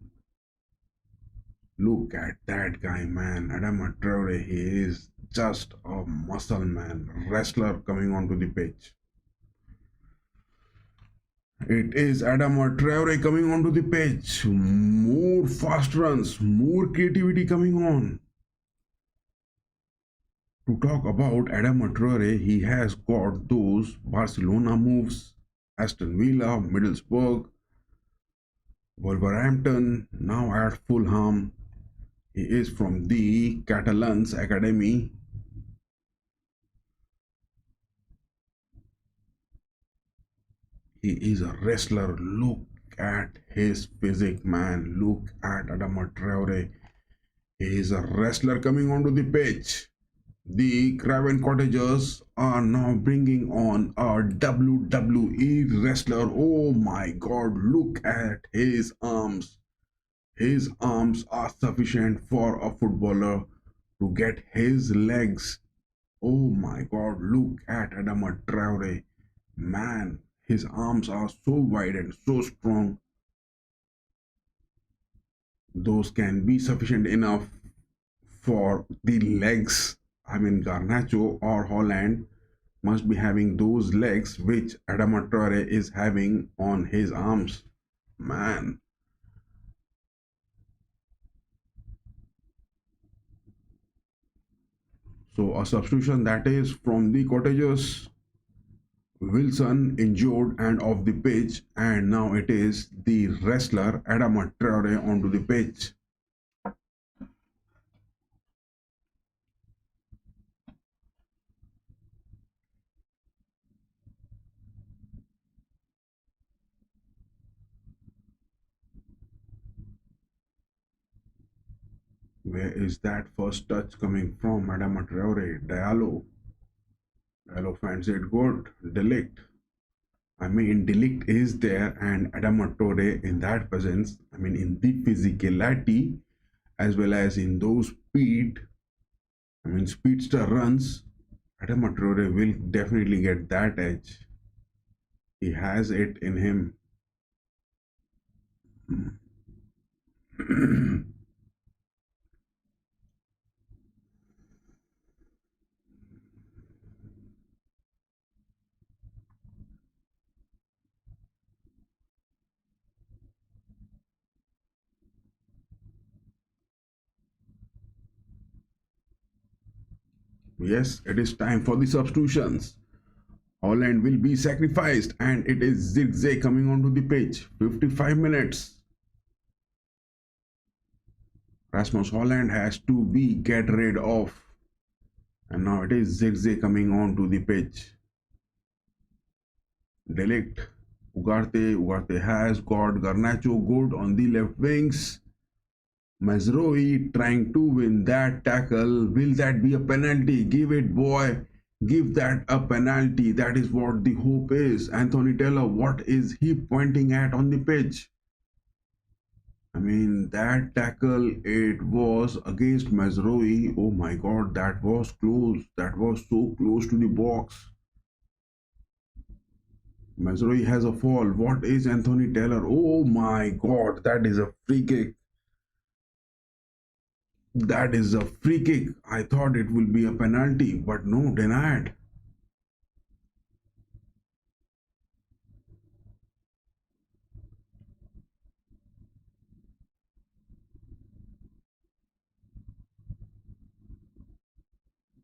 Look at that guy, man. Adama Traore, he is just a muscle man, wrestler coming onto the pitch. It is Adama Traore coming onto the pitch. More fast runs, more creativity coming on. To talk about Adama Traore, he has got those Barcelona moves, Aston Villa, Middlesbrough, Wolverhampton, now at Fulham. He is from the Catalans Academy. He is a wrestler. Look at his physique, man. Look at Adama Traore. He is a wrestler coming onto the pitch. The Craven Cottagers are now bringing on a WWE wrestler. Oh my god, look at his arms. His arms are sufficient for a footballer to get his legs. Oh my god, look at Adama Traore. Man, his arms are so wide and so strong. Those can be sufficient enough for the legs. I mean, Garnacho or Holland must be having those legs which Adama Traore is having on his arms. Man. So a substitution that is from the Cottagers. Wilson injured and off the pitch, and now it is the wrestler Adama Traore onto the pitch. Where is that first touch coming from? Adama Traore, Diallo. Diallo finds it good. Delict. I mean, Delict is there, and Adama Traore in that presence. I mean, in the physicality as well as in those speed. I mean, speedster runs. Adama Traore will definitely get that edge. He has it in him. Yes, it is time for the substitutions. Holland will be sacrificed, and it is Zirkzee coming onto the pitch. 55 minutes. Rasmus Holland has to be get rid of. And now it is Zirkzee coming on to the pitch. Delict. Ugarte has got Garnacho good on the left wings. Mazroi trying to win that tackle. Will that be a penalty? Give it, boy. Give that a penalty. That is what the hope is. Anthony Taylor, what is he pointing at on the pitch? I mean, that tackle, it was against Mazroi. Oh my god, that was close. That was so close to the box. Mazroi has a fall. What is Anthony Taylor? Oh my god, that is a free kick. That is a free kick. I thought it will be a penalty, but no, denied.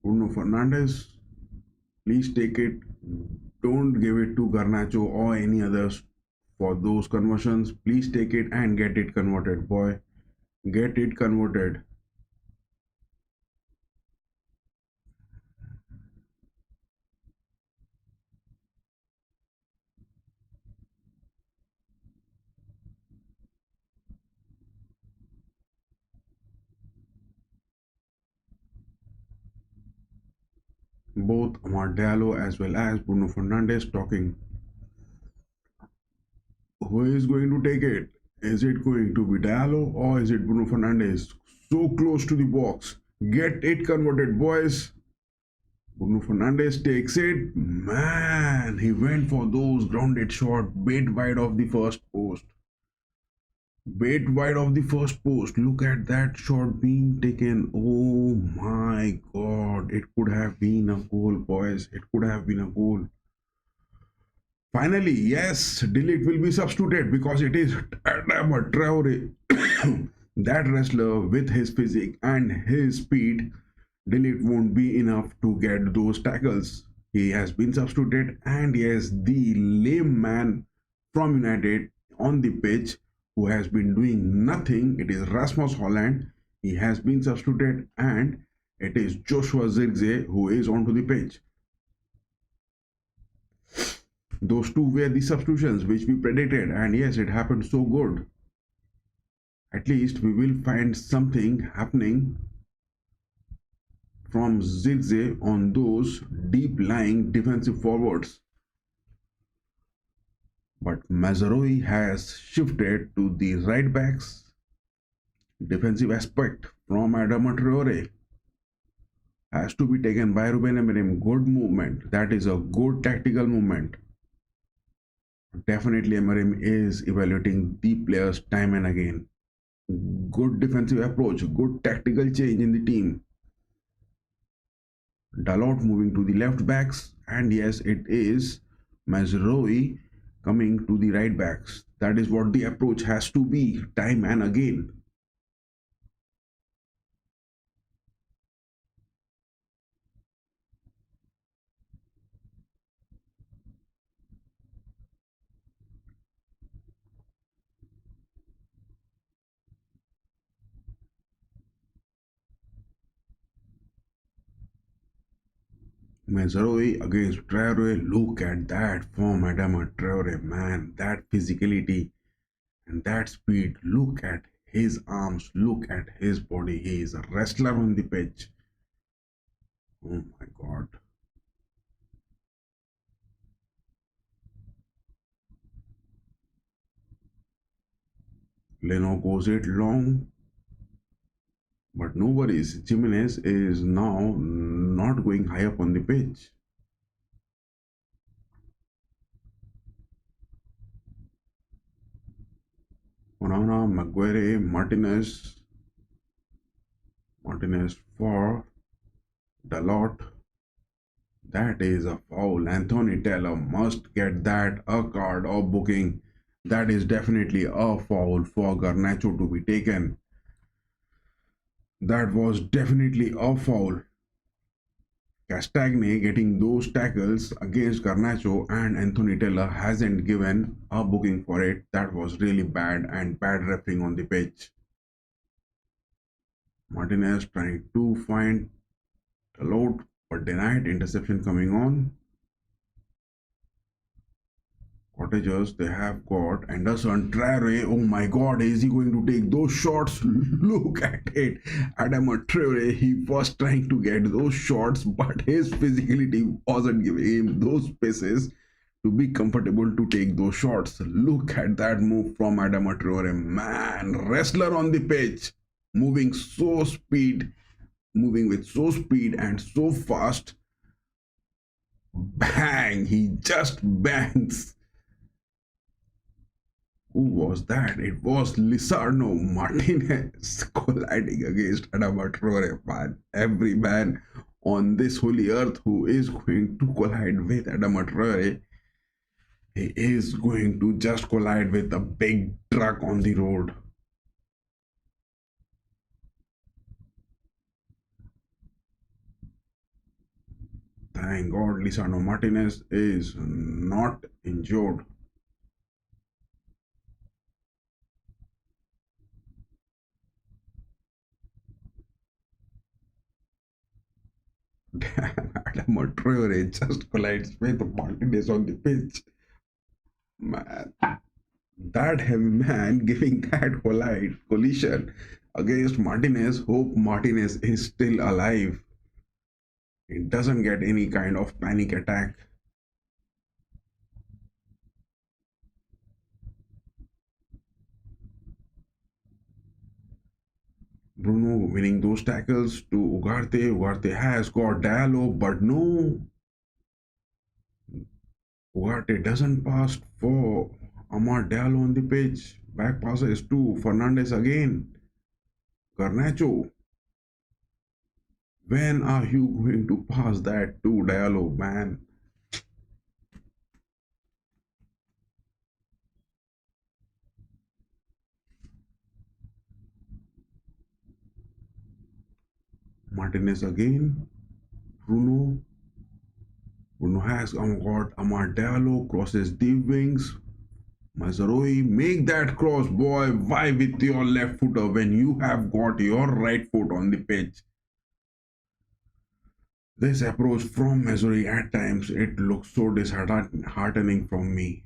Bruno Fernandes, please take it. Don't give it to Garnacho or any others for those conversions. Please take it and get it converted, boy. Get it converted. Both Amar Diallo as well as Bruno Fernandes talking. Who is going to take it? Is it going to be Diallo or is it Bruno Fernandes? So close to the box. Get it converted, boys. Bruno Fernandes takes it. Man, he went for those grounded shot, bait wide of the first post. Bait wide of the first post. Look at that shot being taken. Oh my god. It could have been a goal, boys. It could have been a goal. Finally, yes, Delete will be substituted because it is Adama Traore. That wrestler with his physique and his speed, Delete won't be enough to get those tackles. He has been substituted, and yes, the lame man from United on the pitch who has been doing nothing. It is Rasmus Holland. He has been substituted, and it is Joshua Zirkzee who is onto the pitch. Those two were the substitutions which we predicted, and yes, it happened so good. At least we will find something happening from Zirkzee on those deep lying defensive forwards. But Mazaroi has shifted to the right backs defensive aspect from Adama Traore. Has to be taken by Ruben Amorim. Good movement. That is a good tactical movement. Definitely Amorim is evaluating the players time and again. Good defensive approach, good tactical change in the team. Dalot moving to the left backs, and yes, it is Mazroi coming to the right backs. That is what the approach has to be time and again. Mazroi against Traore. Look at that form, Adama Traore, man. That physicality and that speed. Look at his arms. Look at his body. He is a wrestler on the pitch. Oh my god. Leno goes it long. But no worries. Jimenez is now not going high up on the pitch. Onana, Maguire, Martinez for Dalot. That is a foul. Anthony Taylor must get that a card or booking. That is definitely a foul for Garnacho to be taken. That was definitely a foul. Castagne getting those tackles against Garnacho, and Anthony Taylor hasn't given a booking for it. That was really bad, and bad refereeing on the pitch. Martinez trying to find a load, but denied. Interception coming on. Cottagers, they have got Anderson, Traore. Oh my god, is he going to take those shots? Look at it. Adam Traore, he was trying to get those shots, but his physicality wasn't giving him those spaces to be comfortable to take those shots. Look at that move from Adam Traore. Man, wrestler on the pitch, moving so speed, moving with so speed and so fast. Bang! He just bangs. Who was that? It was Lisarno Martinez colliding against Adama Traore. Man, every man on this holy earth who is going to collide with Adama Traore, he is going to just collide with a big truck on the road. Thank God Lisarno Martinez is not injured. Damn, Adam Traore just collides with Martinez on the pitch. Man, that heavy man giving that collision against Martinez. Hope Martinez is still alive. It doesn't get any kind of panic attack. Bruno winning those tackles to Ugarte. Ugarte has got Diallo, but no. Ugarte doesn't pass for Amar Diallo on the pitch. Back passes to Fernandez again. Garnacho. When are you going to pass that to Diallo, man? Martinez again. Bruno. Bruno has got Amar Diallo, crosses the wings. Mazaroi, make that cross, boy. Why with your left footer when you have got your right foot on the pitch? This approach from Mazaroi at times, it looks so disheartening from me.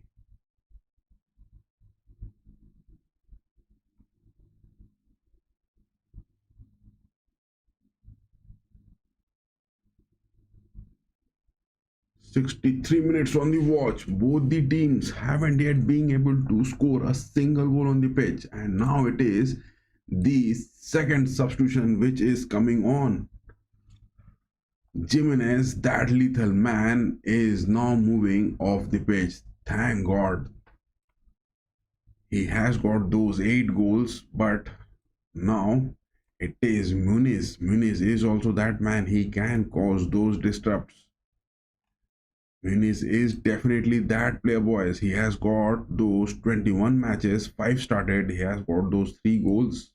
"63 minutes on the watch. Both the teams haven't yet been able to score a single goal on the pitch, and now it is the second substitution which is coming on. Jimenez, that lethal man, is now moving off the pitch. Thank God. He has got those 8 goals, but now it is Muniz. Muniz is also that man. He can cause those disrupts. Muniz is definitely that player, boys. He has got those 21 matches, 5 started. He has got those 3 goals.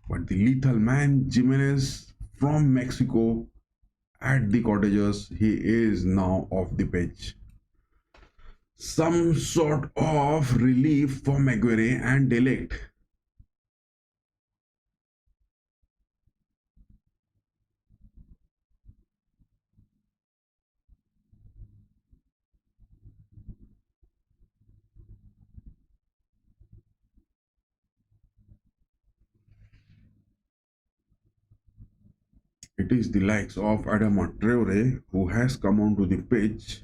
But the lethal man, Jimenez from Mexico at the Cottagers, he is now off the pitch. Some sort of relief for Maguire and De Ligt. It is the likes of Adama Traore who has come onto the pitch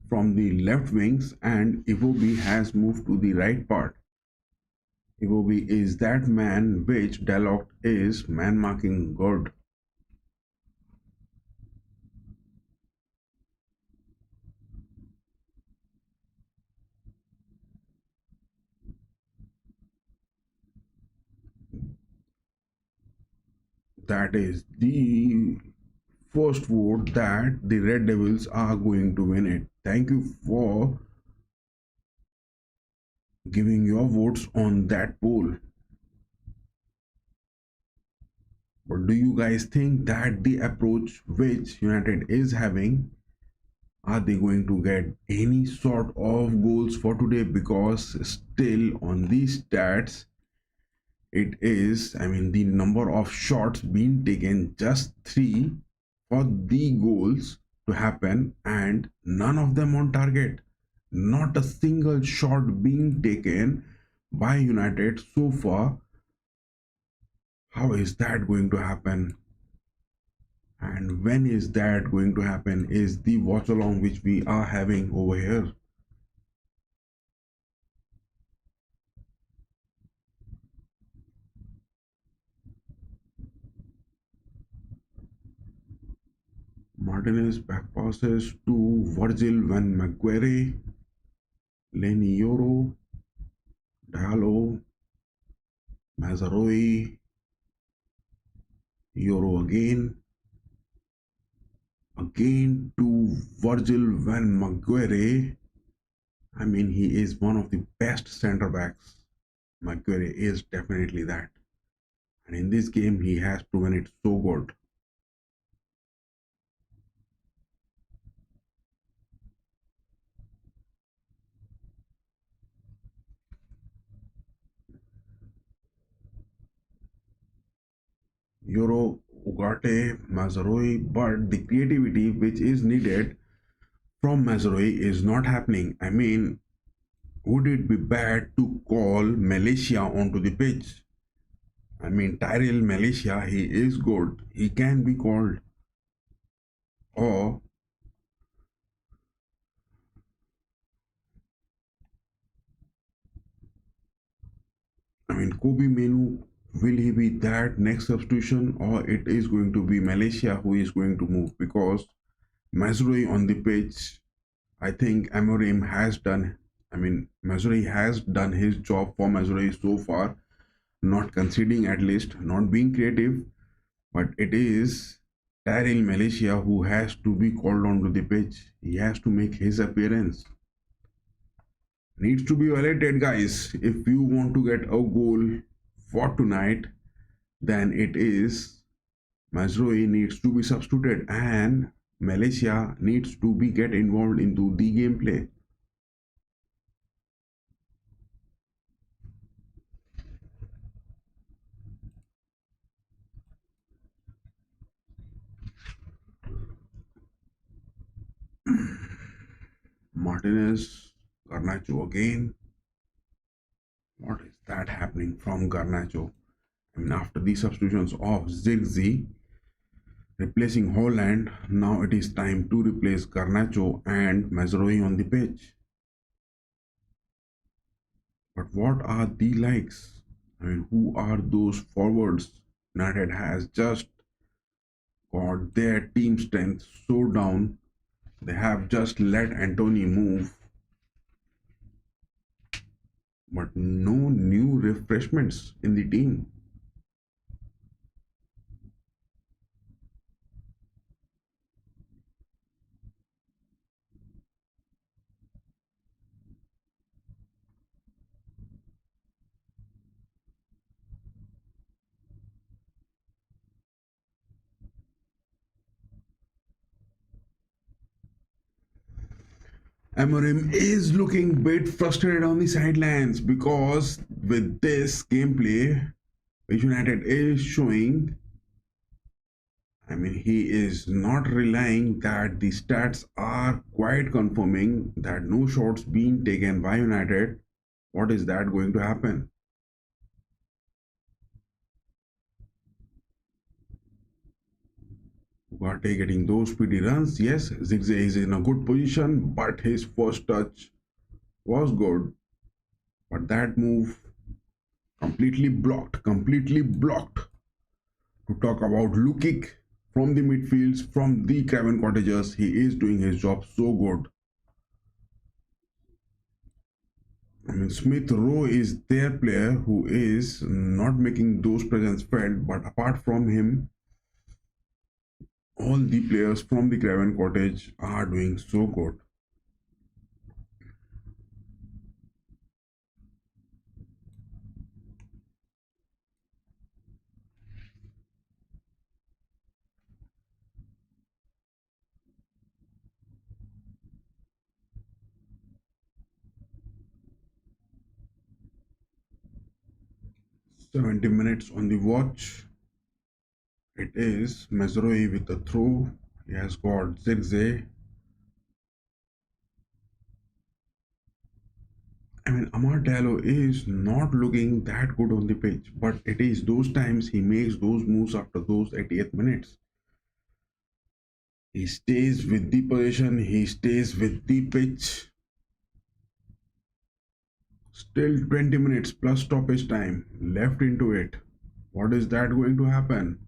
from the left wings, and Iwobi has moved to the right part. Iwobi is that man which Dalot is man marking good. That is the first vote that the Red Devils are going to win it. Thank you for giving your votes on that poll. But do you guys think that the approach which United is having, are they going to get any sort of goals for today? Because still on these stats, It is, I mean, the number of shots being taken, just three for the goals to happen, and none of them on target. Not a single shot being taken by United so far. How is that going to happen? And when is that going to happen? Is the watch along which we are having over here. Martinez back passes to Virgil Van Maguire, Lenny Yoro, Diallo, Mazaroi, Yoro again to Virgil Van Maguire. I mean, he is one of the best centre backs. Maguire is definitely that. And in this game, he has proven it so good. Euro, Ugarte, Mazaroi, but the creativity which is needed from Mazaroi is not happening. I mean, would it be bad to call Malaysia onto the pitch? I mean, Tyrell Malaysia, he is good. He can be called. Or, I mean, Kobe Menu, will he be that next substitution, or it is going to be Malaysia who is going to move? Because Mazrui on the pitch, I think Amorim has done. I mean, Mazrui has done his job for Mazrui so far, not conceding at least, not being creative, but it is Tyrell Malaysia who has to be called onto the pitch. He has to make his appearance. Needs to be validated, guys. If you want to get a goal for tonight, then it is Mazrui needs to be substituted and Malaysia needs to be get involved into the gameplay. Martinez, Garnacho again. What is that happening from Garnacho? I mean, after the substitutions of Zirkzee replacing Holland, now it is time to replace Garnacho and Mazrui on the pitch. But what are the likes? I mean, who are those forwards? United has just got their team strength so down. They have just let Anthony move, but no new refreshments in the team. Amorim is looking a bit frustrated on the sidelines because with this gameplay, which United is showing, I mean, he is not relying that the stats are quite confirming that no shots being taken by United. What is that going to happen? Ugarte getting those speedy runs. Yes, Zigzag is in a good position, but his first touch was good. But that move completely blocked, completely blocked. To talk about Lukic from the midfields, from the Craven Cottagers, he is doing his job so good. I mean, Smith Rowe is their player who is not making those presence felt, but apart from him, all the players from the Craven Cottage are doing so good. 70 minutes on the watch. It is Mazrui with the throw. He has got Zirkzee. I mean, Amar Diallo is not looking that good on the pitch, but it is those times he makes those moves after those 80th minutes. He stays with the position, he stays with the pitch. Still 20 minutes plus stoppage time left into it. What is that going to happen?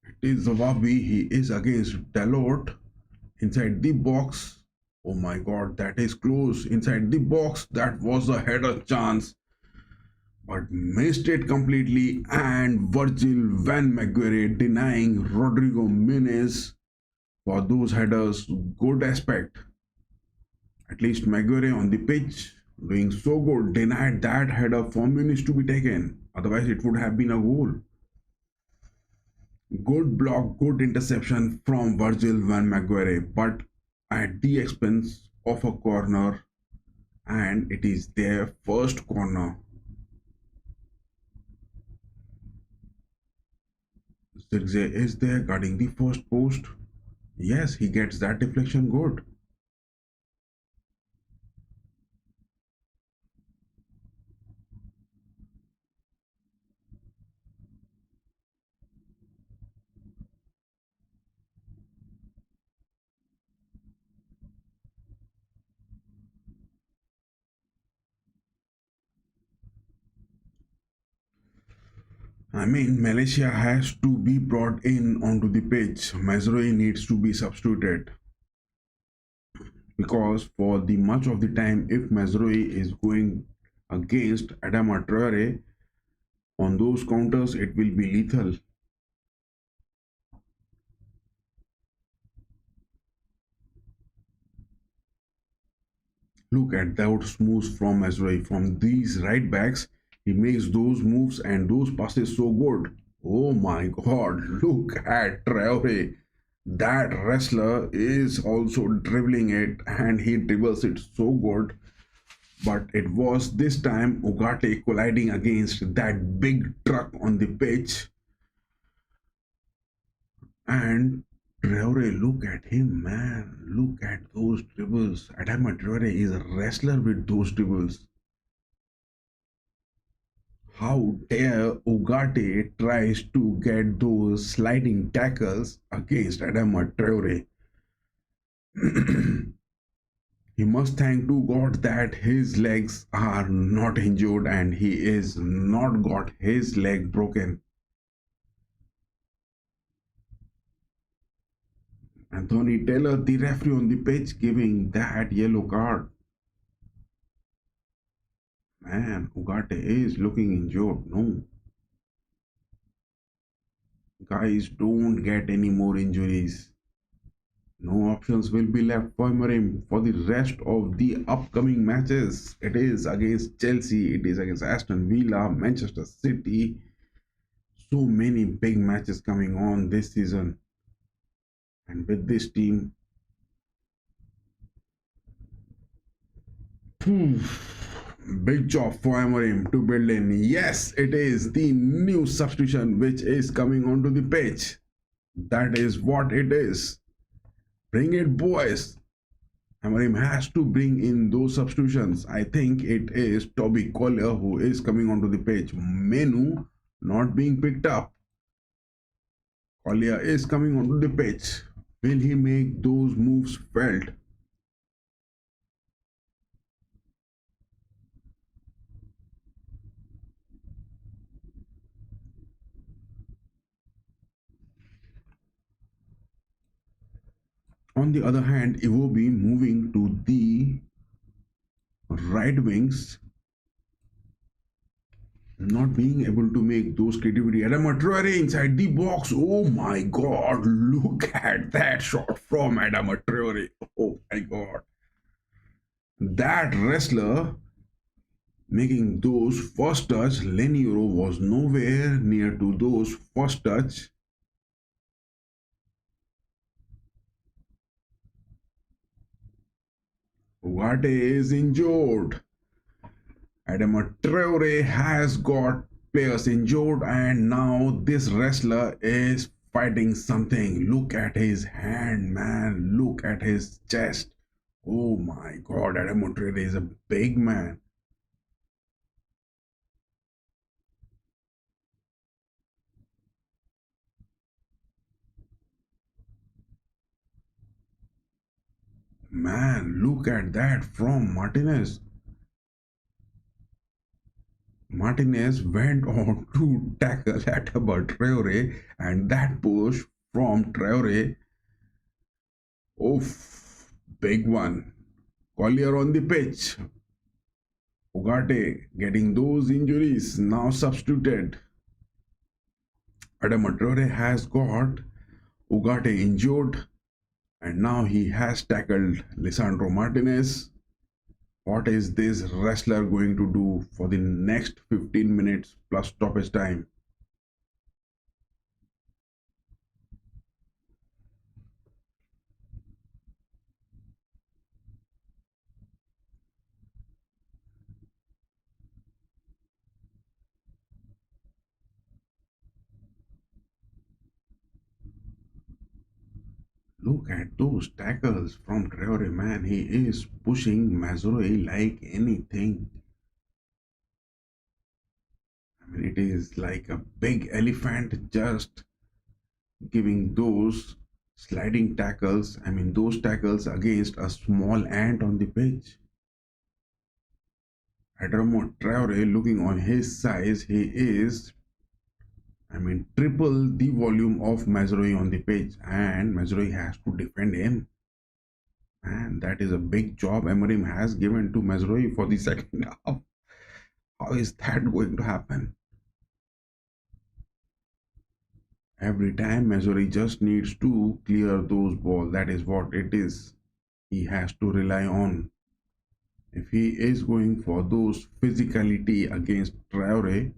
It is Zawabi. He is against Dalot inside the box. Oh my god, that is close. Inside the box, that was a header chance. But missed it completely, and Virgil van Maguire denying Rodrigo Muniz for those headers. Good aspect. At least Maguire on the pitch doing so good denied that header for Muniz to be taken. Otherwise, it would have been a goal. Good block, good interception from Virgil van Maguire, but at the expense of a corner, and it is their first corner. Zirkzee is there guarding the first post. Yes, he gets that deflection good. I mean, Malaysia has to be brought in onto the pitch. Mazrui needs to be substituted because for the much of the time, if Mazrui is going against Adama Traore on those counters, it will be lethal. Look at those moves from Mazrui. From these right backs, he makes those moves and those passes so good. Oh my god, look at Traore. That wrestler is also dribbling it and he dribbles it so good. But it was this time Ugarte colliding against that big truck on the pitch. And Traore, look at him, man. Look at those dribbles. Adama Traore is a wrestler with those dribbles. How dare Ugarte tries to get those sliding tackles against Adama Traore. He must thank to God that his legs are not injured and he is not got his leg broken. Anthony Taylor, the referee on the pitch, giving that yellow card. Man, Ugarte is looking injured. No. Guys, don't get any more injuries. No options will be left for Marim for the rest of the upcoming matches. It is against Chelsea, it is against Aston Villa, Manchester City. So many big matches coming on this season. And with this team, big job for Amorim to build in. Yes, it is the new substitution which is coming onto the pitch. That is what it is. Bring it, boys. Amorim has to bring in those substitutions. I think it is Toby Collier who is coming onto the pitch. Menu not being picked up. Collier is coming onto the pitch. Will he make those moves felt? On the other hand, Iwobi moving to the right wings, not being able to make those creativity. Adama Traore inside the box. Oh my god, look at that shot from Adama Traore. Oh my god. That wrestler making those first touch. Lenny Euro was nowhere near to those first touch. Ugarte is injured. Adama Traore has got players injured, and now this wrestler is fighting something. Look at his hand, man. Look at his chest. Oh my god, Adama Traore is a big man. Man, look at that from Martinez. Martinez went on to tackle Adama Traore, and that push from Traore, oof, big one. Collier on the pitch. Ugarte getting those injuries now substituted. Adama Traore has got Ugarte injured, and now he has tackled Lisandro Martinez. What is this wrestler going to do for the next 15 minutes plus stoppage time? Look at those tackles from Traore, man. He is pushing Mazurui like anything. I mean, it is like a big elephant just giving those sliding tackles. I mean, those tackles against a small ant on the pitch. Adamo Traore, looking on his size, he is, I mean, triple the volume of Mazurui on the pitch, and Mazurui has to defend him. And that is a big job Emerim has given to Mazurui for the second half. How is that going to happen? Every time Mazurui just needs to clear those balls. That is what it is. He has to rely on. If he is going for those physicality against Traore,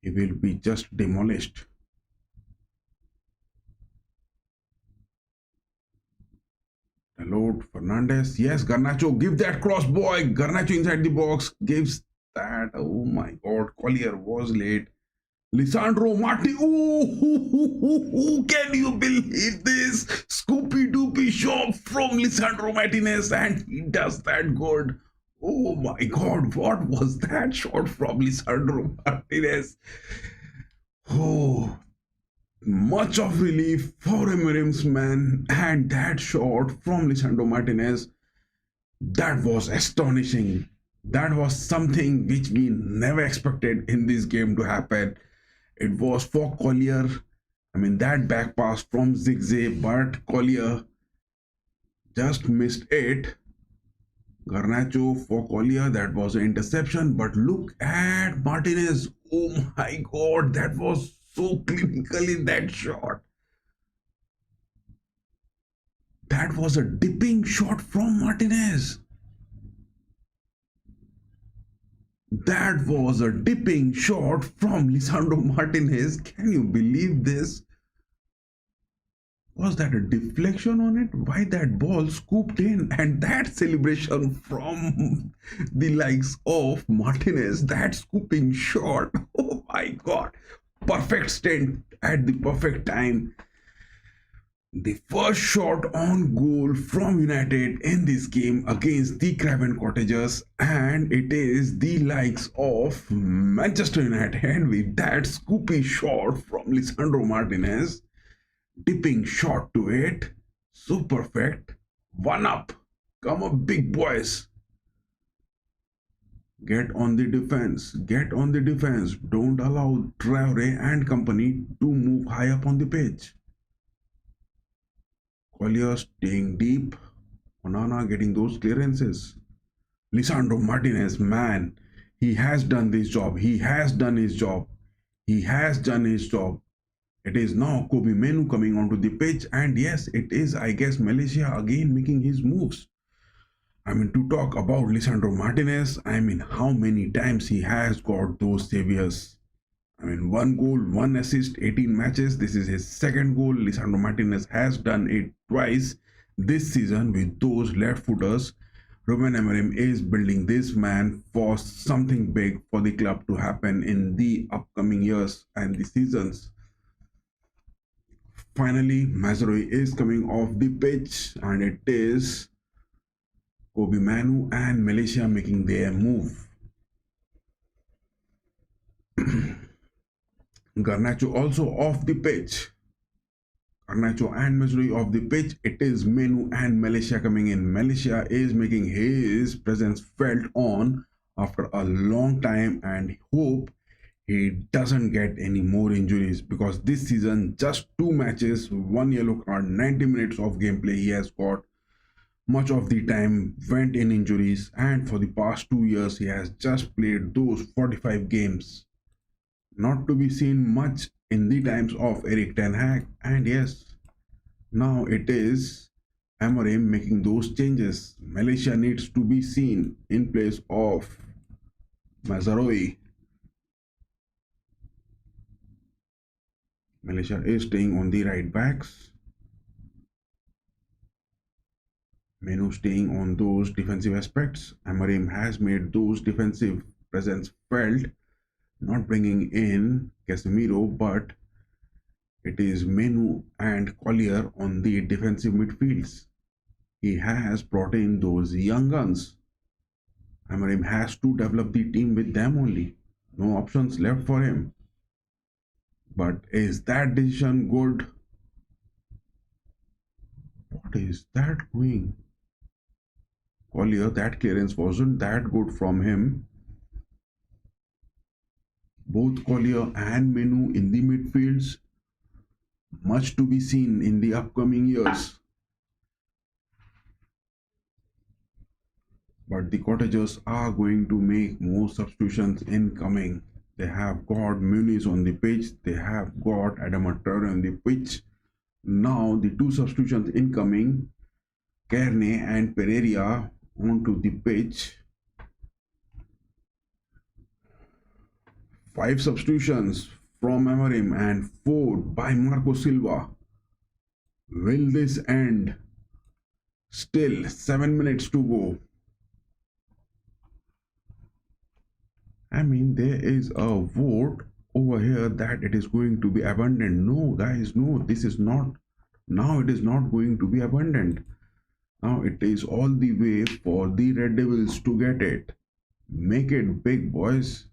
he will be just demolished. Lord Fernandez. Yes, Garnacho, give that cross, boy. Garnacho inside the box gives that. Oh my god, Collier was late. Lisandro Marti. Oh, can you believe this? Scoopy doopy shot from Lisandro Martinez, and he does that good. Oh my god, what was that shot from Lisandro Martinez? Oh, much of relief for Emirim's man, and that shot from Lisandro Martinez, that was astonishing. That was something which we never expected in this game to happen. It was for Collier. I mean, that back pass from Zigzag, but Collier just missed it. Garnacho for Collier, that was an interception. But look at Martinez. Oh my god, that was so clinical in that shot. That was a dipping shot from Martinez. That was a dipping shot from Lisandro Martinez. Can you believe this? Was that a deflection on it? Why that ball scooped in? And that celebration from the likes of Martinez, that scooping shot. Oh my god. Perfect stint at the perfect time. The first shot on goal from United in this game against the Craven Cottagers, and it is the likes of Manchester United with that scoopy shot from Lisandro Martinez, dipping shot to it, so perfect. One up, come up, big boys. Get on the defense, get on the defense. Don't allow Traore and company to move high up on the pitch. Collier staying deep. Onana getting those clearances. Lisandro Martinez, man, he has done this job. He has done his job. He has done his job. It is now Kobe Menu coming onto the pitch, and yes, it is, I guess, Malaysia again making his moves. I mean, to talk about Lisandro Martinez, I mean, how many times he has got those saviors. I mean, one goal, one assist, 18 matches. This is his second goal. Lisandro Martinez has done it twice this season with those left footers. Ruben Amorim is building this man for something big for the club to happen in the upcoming years and the seasons. Finally, Mazraoui is coming off the pitch, and it is Kobe Manu and Malaysia making their move. Garnacho also off the pitch. Garnacho and Mazraoui off the pitch. It is Menu and Malaysia coming in. Malaysia is making his presence felt on after a long time, and hope he doesn't get any more injuries, because this season just 2 matches, 1 yellow card, 90 minutes of gameplay he has got. Much of the time went in injuries, and for the past 2 years he has just played those 45 games. Not to be seen much in the times of Eric Ten Hag, and yes, now it is Amorim making those changes. Malaysia needs to be seen in place of Mazraoui. Malaysia is staying on the right backs. Menu staying on those defensive aspects. Amorim has made those defensive presence felt, not bringing in Casemiro, but it is Menu and Collier on the defensive midfields. He has brought in those young guns. Amorim has to develop the team with them only. No options left for him. But is that decision good? What is that doing? Collier, that clearance wasn't that good from him. Both Collier and Menu in the midfields. Much to be seen in the upcoming years. But the Cottagers are going to make more substitutions incoming. They have got Muniz on the pitch. They have got Adama Traore on the pitch. Now the 2 substitutions incoming, Kearney and Pereira onto the pitch. 5 substitutions from Amorim and 4 by Marco Silva. Will this end? Still 7 minutes to go. I mean, there is a vote over here that it is going to be abundant. No, guys, no, this is not. Now it is not going to be abundant. Now it is all the way for the Red Devils to get it. Make it big, boys.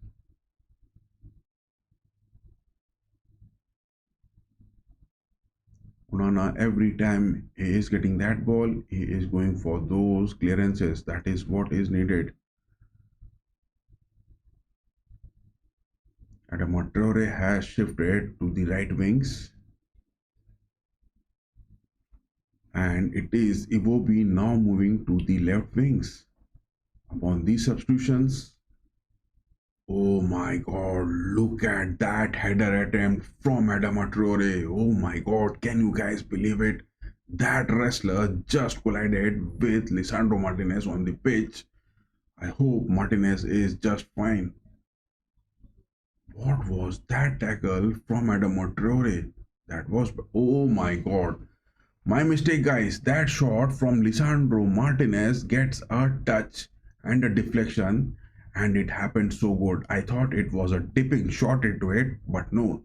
Onana, every time he is getting that ball, he is going for those clearances. That is what is needed. Adama Traore has shifted to the right wings. And it is Iwobi now moving to the left wings. Upon these substitutions, oh my god, look at that header attempt from Adama Traore. Oh my god, can you guys believe it? That wrestler just collided with Lisandro Martinez on the pitch. I hope Martinez is just fine. What was that tackle from Adama Traore? That was, oh my god. My mistake, guys. That shot from Lisandro Martinez gets a touch and a deflection, and it happened so good. I thought it was a dipping shot into it, but no.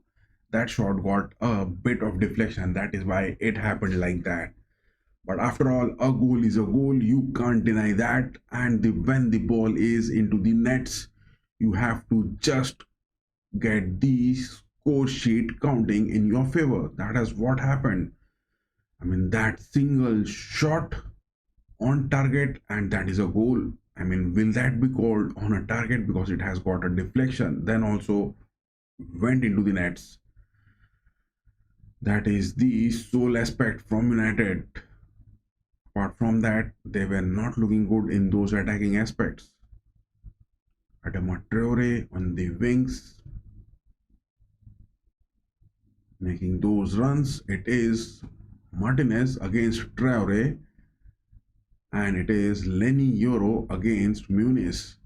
That shot got a bit of deflection. That is why it happened like that. But after all, a goal is a goal. You can't deny that. And when the ball is into the nets, you have to just get the score sheet counting in your favor. That is what happened. I mean, that single shot on target, and that is a goal. I mean, will that be called on a target because it has got a deflection, then also went into the nets? That is the sole aspect from United. Apart from that, they were not looking good in those attacking aspects. Adama Traore on the wings, making those runs. It is Martinez against Traore, and it is Lenny Yoro against Muniz.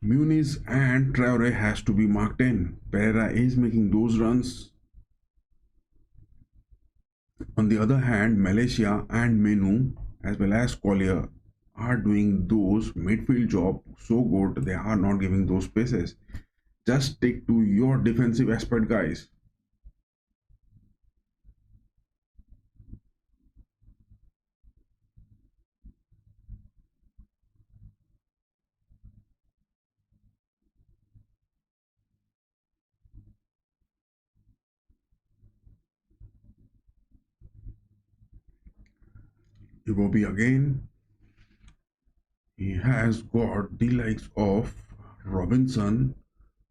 Muniz and Traore has to be marked in. Pereira is making those runs. On the other hand, Malaysia and Menu as well as Collier are doing those midfield job so good they are not giving those spaces. Just stick to your defensive aspect, guys. Iwobi again. He has got the likes of Robinson,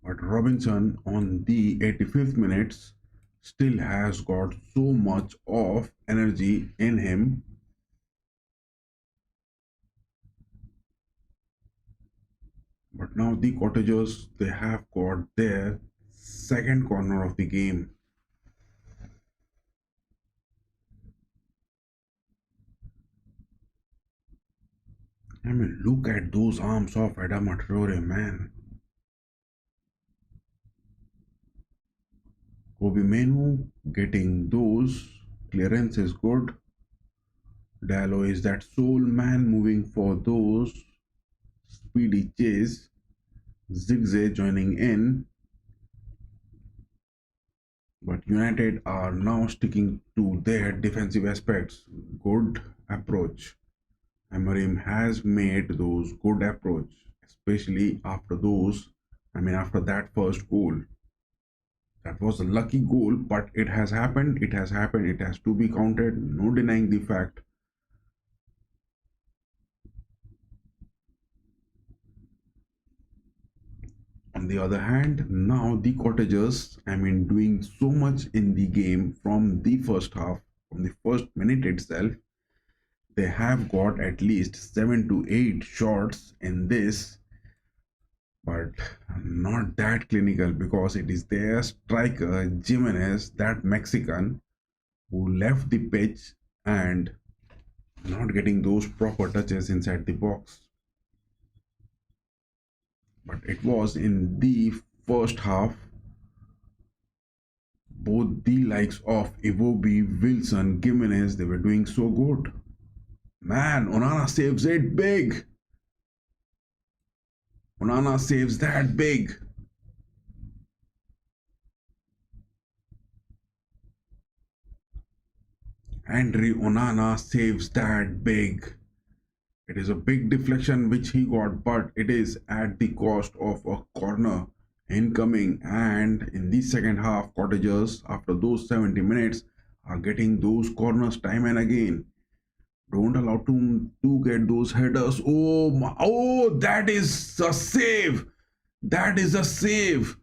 but Robinson on the 85th minutes still has got so much of energy in him. But now the Cottagers, they have got their second corner of the game. I mean, look at those arms of Adama Traore, man. Kobe Menu getting those clearances good. Dallo is that sole man moving for those speedy chase. Zigzag joining in. But United are now sticking to their defensive aspects. Good approach. Amarim has made those good approach, especially after after that first goal. That was a lucky goal, but it has happened. It has happened. It has to be counted. No denying the fact. On the other hand, now the Cottagers, doing so much in the game from the first half, from the first minute itself. They have got at least 7 to 8 shots in this, but not that clinical because it is their striker Jimenez, that Mexican, who left the pitch and not getting those proper touches inside the box. But it was in the first half, both the likes of Iwobi, Wilson, Jimenez, they were doing so good. Man, Onana saves it big. Onana saves that big. Andre Onana saves that big. It is a big deflection which he got, but it is at the cost of a corner incoming. And in the second half, Cottagers, after those 70 minutes, are getting those corners time and again. Don't allow to get those headers. Oh, that is a save. That is a save.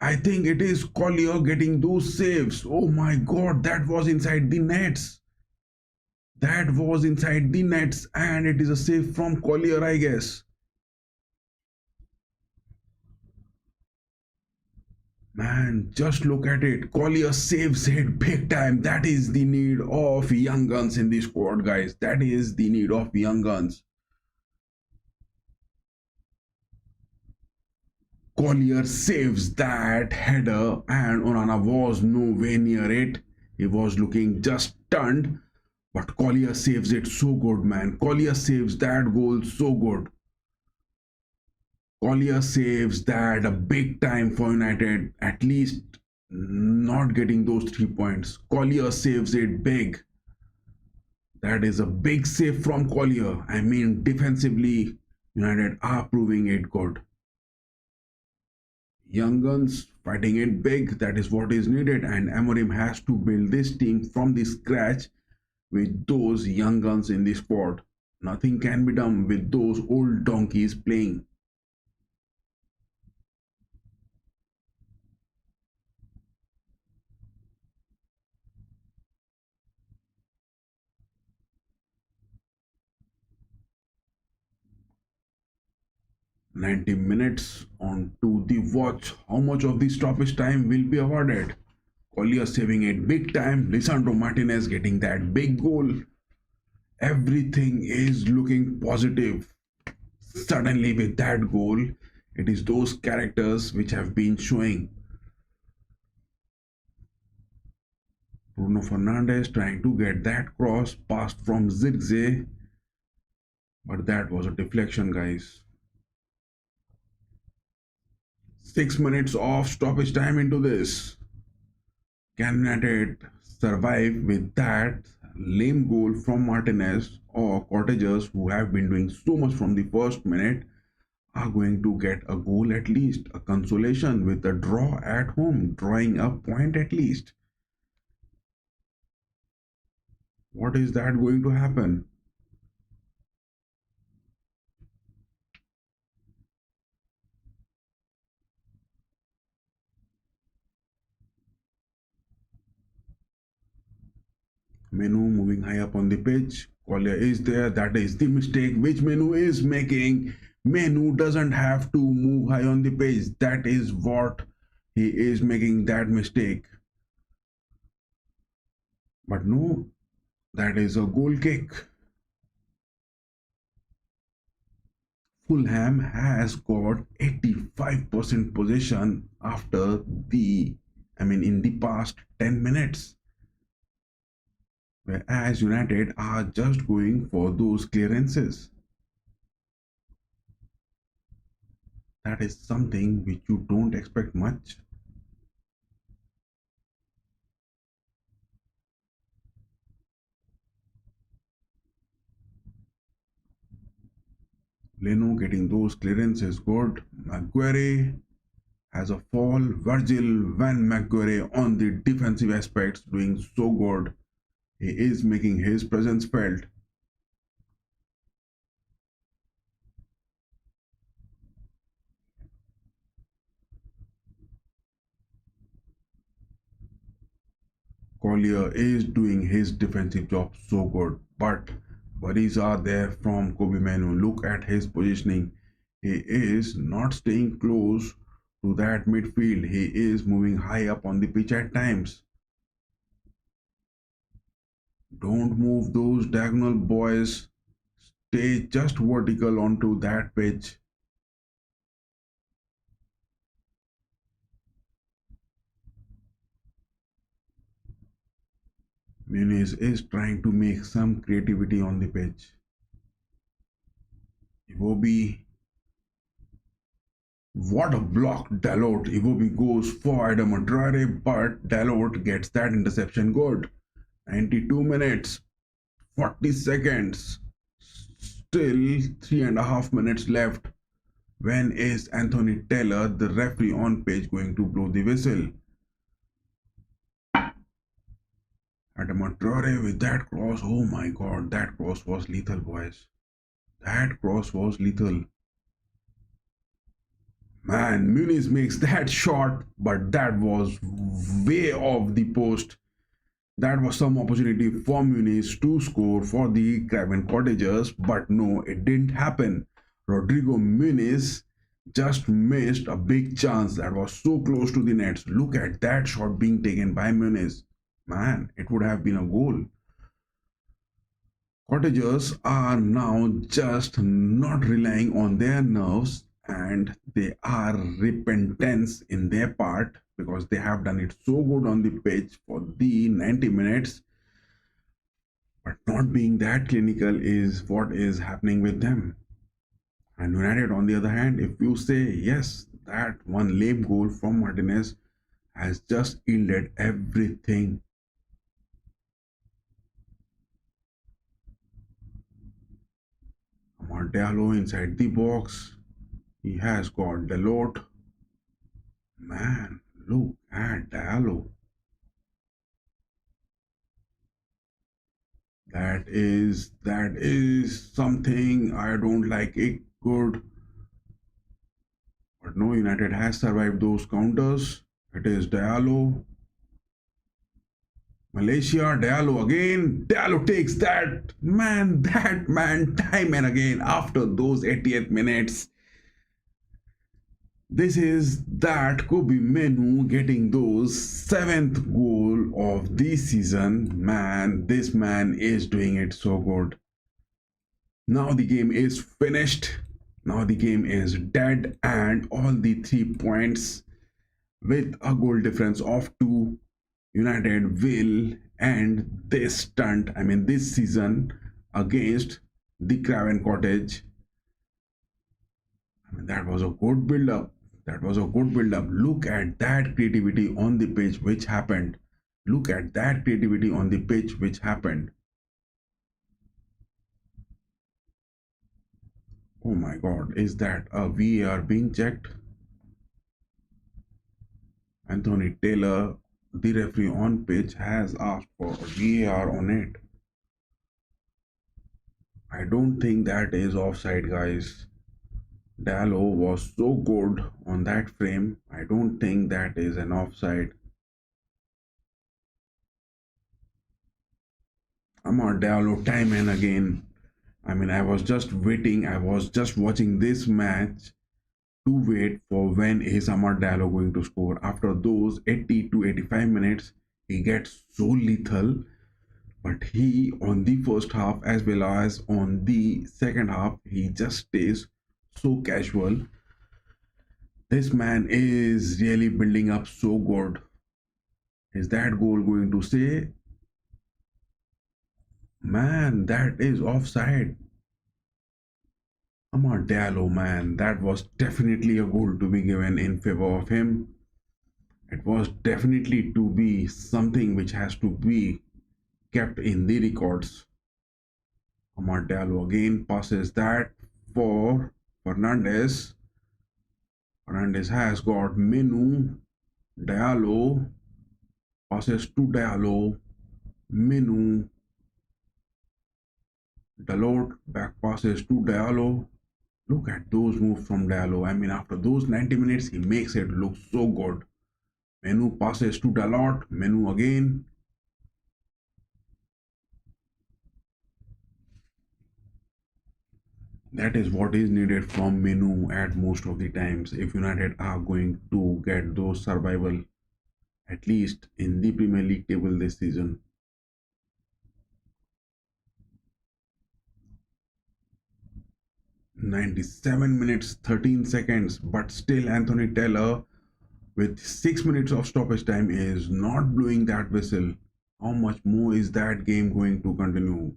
I think it is Collier getting those saves. Oh my god, that was inside the nets. That was inside the nets, and it is a save from Collier, I guess. Man, just look at it. Collier saves it big time. That is the need of young guns in the squad, guys. That is the need of young guns. Collier saves that header, and Onana was nowhere near it. He was looking just stunned, but Collier saves it so good, man. Collier saves that goal so good. Collier saves that a big time for United, at least not getting those 3 points. Collier saves it big. That is a big save from Collier. Defensively, United are proving it good. Young guns fighting it big, that is what is needed, and Amorim has to build this team from the scratch with those young guns in the squad. Nothing can be done with those old donkeys playing. "90 minutes on to the watch. How much of the stoppage time will be awarded?" Collier saving it big time. Lisandro Martinez getting that big goal. Everything is looking positive. Suddenly, with that goal, it is those characters which have been showing. Bruno Fernandes trying to get that cross passed from Zirkzee, but that was a deflection, guys. 6 minutes of stoppage time into this. Can United survive with that lame goal from Martinez, or Cottagers, who have been doing so much from the first minute, are going to get a goal at least, a consolation with a draw at home, drawing a point at least? What is that going to happen? Menu moving high up on the pitch. Collier is there. That is the mistake which Menu is making. Menu doesn't have to move high on the pitch. That is what he is making, that mistake. But no, that is a goal kick. Fulham has got 85% possession in the past 10 minutes. Whereas United are just going for those clearances. That is something which you don't expect much. Leno getting those clearances good. Maguire has a fall. Virgil van Maguire on the defensive aspects doing so good. He is making his presence felt. Collier is doing his defensive job so good, but worries are there from Kobe Manu. Look at his positioning. He is not staying close to that midfield. He is moving high up on the pitch at times. Don't move those diagonal boys. Stay just vertical onto that pitch. Muniz is trying to make some creativity on the pitch. Iwobi. What a block, Dalot. Iwobi goes for Adam Traore, but Dalot gets that interception good. 92 minutes, 40 seconds. Still 3.5 minutes left. When is Anthony Taylor, the referee on pitch, going to blow the whistle? Adam Traore with that cross. Oh my god, that cross was lethal, boys. That cross was lethal. Man, Muniz makes that shot, but that was way off the post. That was some opportunity for Muniz to score for the Craven Cottagers, but no, it didn't happen. Rodrigo Muniz just missed a big chance that was so close to the nets. Look at that shot being taken by Muniz. Man, it would have been a goal. Cottagers are now just not relying on their nerves, and they are repentance in their part because they have done it so good on the pitch for the 90 minutes, but not being that clinical is what is happening with them. And United, on the other hand, if you say yes, that one lame goal from Martinez has just yielded everything. Diallo inside the box. He has got Dalot. Man, look at Diallo. That is something I don't like it good. But no, United has survived those counters. It is Diallo. Malaysia, Diallo again. Diallo takes that man time and again after those 88 minutes. This is that Kobe Menu getting those 7th goal of the season. Man, this man is doing it so good. Now the game is finished. Now the game is dead, and all the 3 points with a goal difference of 2 United will end this stunt, this season against the Craven Cottage. That was a good build up. That was a good build up. Look at that creativity on the pitch which happened. Look at that creativity on the pitch which happened. Oh my god, is that a VAR being checked? Anthony Taylor, the referee on pitch, has asked for a VAR on it. I don't think that is offside, guys. Dallo was so good on that frame. I don't think that is an offside. Amar Dallo time and again. I was just waiting. I was just watching this match to wait for when is Amar Dallo going to score. After those 80 to 85 minutes, he gets so lethal. But he, on the first half as well as on the second half, he just stays so casual. This man is really building up so good. Is that goal going to stay? Man, that is offside. Amar Diallo, man, that was definitely a goal to be given in favor of him. It was definitely to be something which has to be kept in the records. Amar Diallo again passes that for Fernandez. Fernandez has got Menu. Diallo passes to Diallo. Menu. Dalot back passes to Diallo. Look at those moves from Diallo. After those 90 minutes, he makes it look so good. Menu passes to Dalot. Menu again. That is what is needed from Menu at most of the times if United are going to get those survival, at least in the Premier League table this season. 97 minutes 13 seconds, but still Anthony Taylor with 6 minutes of stoppage time is not blowing that whistle. How much more is that game going to continue?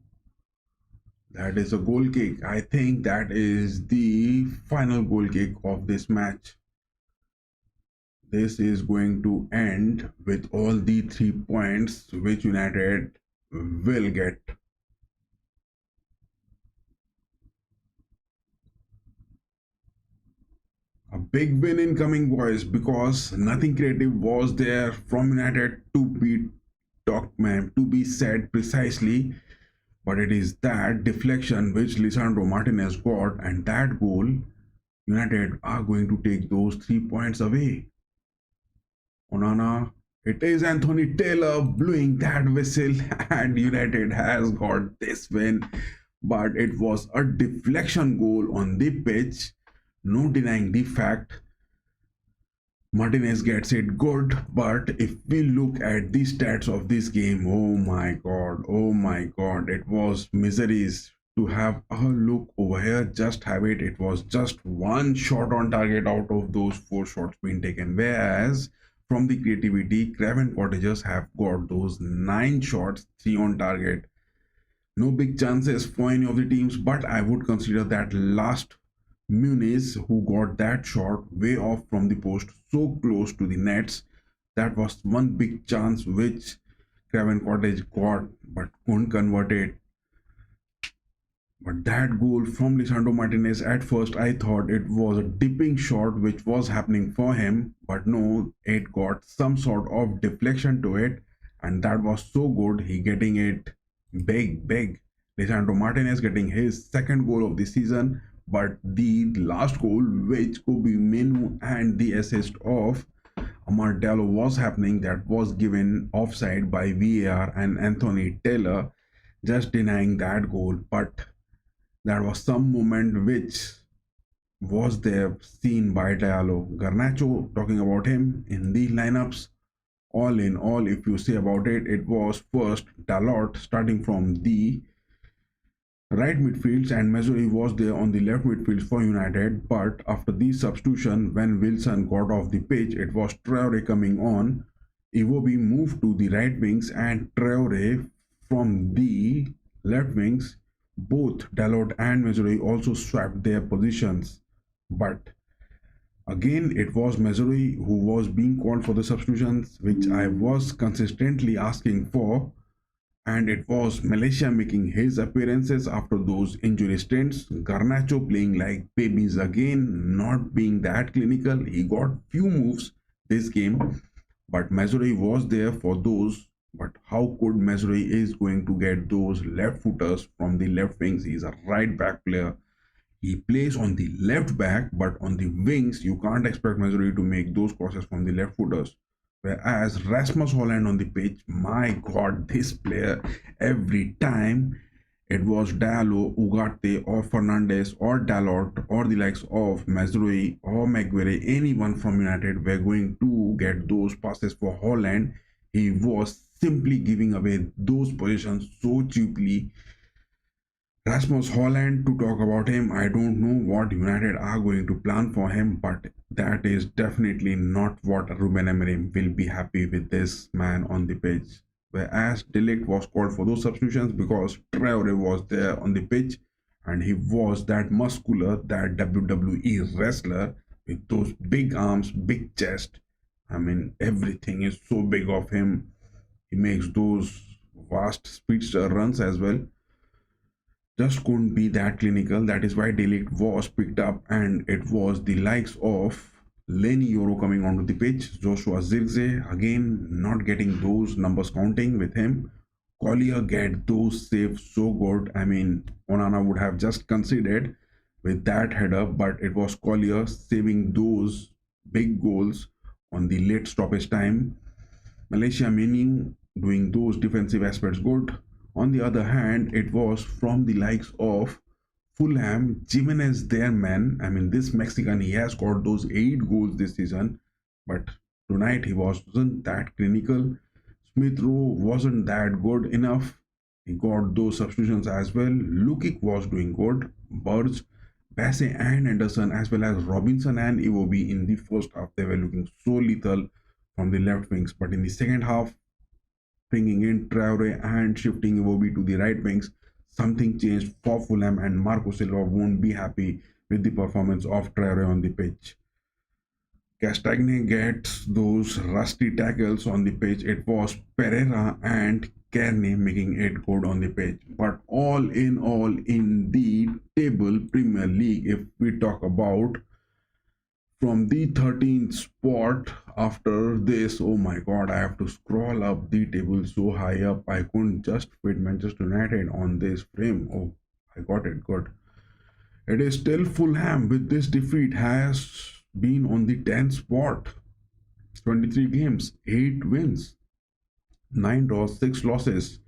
That is a goal kick. I think that is the final goal kick of this match. This is going to end with all the 3 points which United will get. A big win incoming, boys, because nothing creative was there from United to be talked, man, to be said precisely. But it is that deflection which Lisandro Martinez got, and that goal, United are going to take those 3 points away. Onana, it is Anthony Taylor blowing that whistle, and United has got this win. But it was a deflection goal on the pitch. No denying the fact. Martinez gets it good, but if we look at the stats of this game, oh my god, it was miseries. To have a look over here, just have it. It was just one shot on target out of those 4 shots being taken, whereas from the creativity, Craven Cottagers have got those 9 shots, 3 on target. No big chances for any of the teams, but I would consider that last Muniz, who got that shot way off from the post, so close to the nets. That was one big chance which Craven Cottage got but couldn't convert it. But that goal from Lisandro Martinez, at first I thought it was a dipping shot which was happening for him, but no, it got some sort of deflection to it, and that was so good. He getting it big. Lisandro Martinez getting his second goal of the season. But the last goal, which could be Menu and the assist of Amar Diallo was happening, that was given offside by VAR and Anthony Taylor just denying that goal. But there was some moment which was there seen by Diallo. Garnacho, talking about him in the lineups, all in all, if you say about it, it was first Dalot starting from the right midfield, and Mazzoli was there on the left midfield for United. But after the substitution, when Wilson got off the pitch, it was Traore coming on Iwobi moved to the right wings and Traore from the left wings. Both Dalot and Mesuri also swapped their positions, but again it was Mesuri who was being called for the substitutions, which I was consistently asking for, and it was Malaysia making his appearances after those injury stints. Garnacho playing like babies again, not being that clinical. He got few moves this game, but Mazuri was there for those. But how could Mazuri is going to get those left footers from the left wings? He's a right back player. He plays on the left back, but on the wings, you can't expect Mazuri to make those crosses from the left footers. Whereas Rasmus Holland on the pitch, my god, this player, every time it was Diallo, Ugarte, or Fernandes, or Dalot, or the likes of Mazrui or Maguire, anyone from United were going to get those passes for Holland. He was simply giving away those positions so cheaply. Rasmus Holland, to talk about him, I don't know what United are going to plan for him, but that is definitely not what Ruben Amorim will be happy with this man on the pitch. Whereas De Ligt was called for those substitutions because Traore was there on the pitch and he was that muscular, that WWE wrestler with those big arms, big chest. I mean, everything is so big of him. He makes those vast speedster runs as well. Just couldn't be that clinical. That is why De Ligt was picked up, and it was the likes of Lenny Yoro coming onto the pitch. Joshua Zirkzee again not getting those numbers counting with him. Collier get those saves so good. I mean, Onana would have just conceded with that header, but it was Collier saving those big goals on the late stoppage time. Malaysia Menu doing those defensive aspects good. On the other hand, it was from the likes of Fulham, Jimenez, their man. I mean, this Mexican, he has got those 8 goals this season, but tonight he wasn't that clinical. Smith Rowe wasn't that good enough. He got those substitutions as well. Lukic was doing good. Burge, Bassey and Anderson, as well as Robinson and Iwobi in the first half, they were looking so lethal from the left wings. But in the second half, bringing in Traore and shifting Iwobi to the right wings, something changed for Fulham, and Marco Silva won't be happy with the performance of Traore on the pitch. Castagne gets those rusty tackles on the pitch. It was Pereira and Kearney making it good on the pitch. But all, in the table Premier League, if we talk about from the 13th spot after this, oh my god, I have to scroll up the table so high up. I couldn't just fit Manchester United on this frame. Oh, I got it good. It is still Fulham with this defeat has been on the 10th spot. 23 games, 8 wins, 9 draws, 6 losses.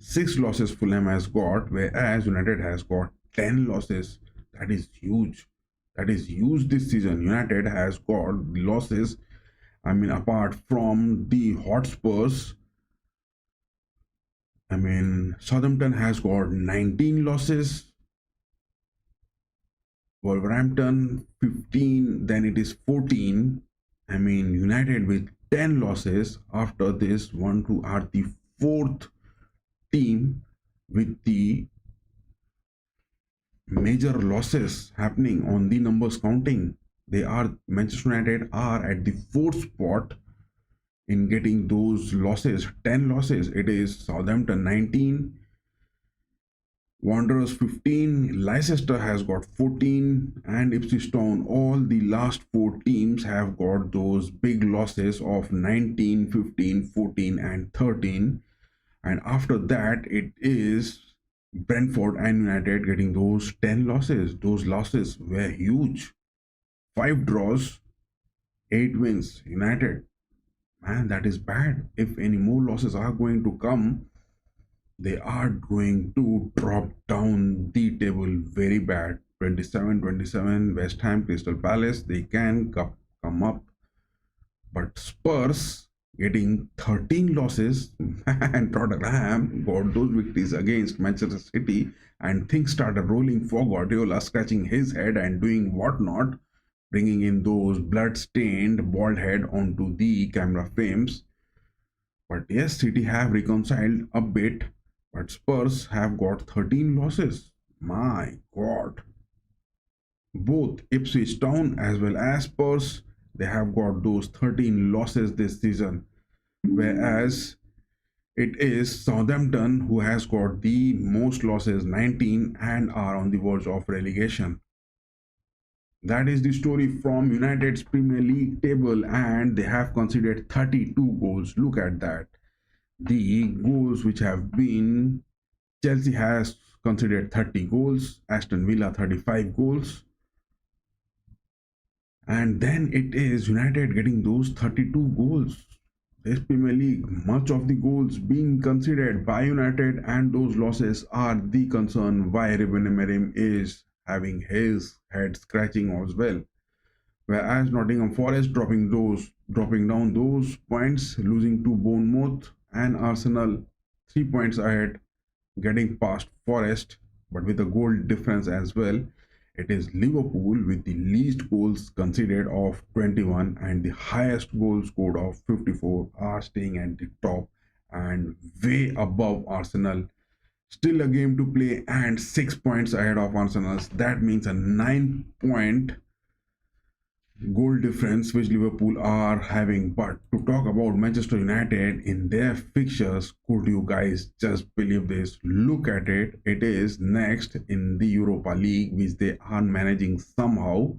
6 losses Fulham has got, whereas United has got 10 losses. That is huge. That is huge this season. United has got losses. I mean, apart from the Hotspurs, I mean, Southampton has got 19 losses. Wolverhampton 15, then it is 14. I mean, United with 10 losses. After this, 1, 2 are the 4th team with the major losses happening on the numbers counting. They are Manchester United are at the 4th spot in getting those losses, 10 losses. It is Southampton 19, Wanderers 15, Leicester has got 14, and Ipswich Town. All the last 4 teams have got those big losses of 19, 15, 14 and 13. And after that, it is Brentford and United getting those 10 losses. Those losses were huge. 5 draws, 8 wins. United, man, that is bad. If any more losses are going to come, they are going to drop down the table very bad. 27, West Ham, Crystal Palace, they can come up. But Spurs getting 13 losses, and Tottenham got those victories against Manchester City, and things started rolling for Guardiola, scratching his head and doing whatnot, bringing in those blood-stained bald head onto the camera frames. But yes, City have reconciled a bit, but Spurs have got 13 losses. My God. Both Ipswich Town as well as Spurs, they have got those 13 losses this season. Whereas it is Southampton who has got the most losses, 19, and are on the verge of relegation. That is the story from United's Premier League table, and they have conceded 32 goals. Look at that. The goals which have been, Chelsea has conceded 30 goals, Aston Villa 35 goals, and then it is United getting those 32 goals. This Premier League, much of the goals being conceded by United, and those losses are the concern why Ruben Amorim is having his head scratching as well. Whereas Nottingham Forest dropping down those points, losing to Bournemouth, and Arsenal 3 points ahead, getting past Forest, but with a goal difference as well. It is Liverpool with the least goals conceded of 21 and the highest goal scored of 54 are staying at the top and way above Arsenal. Still a game to play and 6 points ahead of Arsenal. That means a 9 point goal difference which Liverpool are having. But to talk about Manchester United in their fixtures, could you guys just believe this? Look at it. It is next in the Europa League, which they are managing somehow.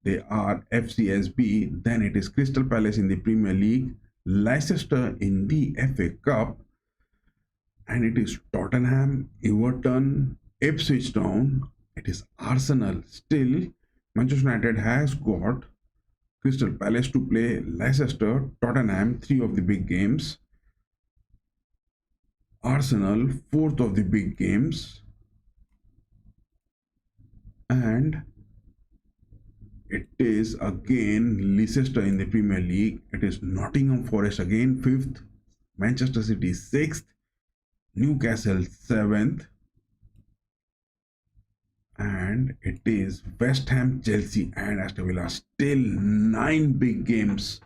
They are FCSB. Then it is Crystal Palace in the Premier League, Leicester in the FA Cup, and it is Tottenham, Everton, Ipswich Town. It is Arsenal. Still, Manchester United has got Crystal Palace to play, Leicester, Tottenham, 3 of the big games, Arsenal, 4th of the big games, and it is again Leicester in the Premier League. It is Nottingham Forest again 5th, Manchester City 6th, Newcastle 7th, and it is West Ham, Chelsea, and Aston Villa. Still 9 big games.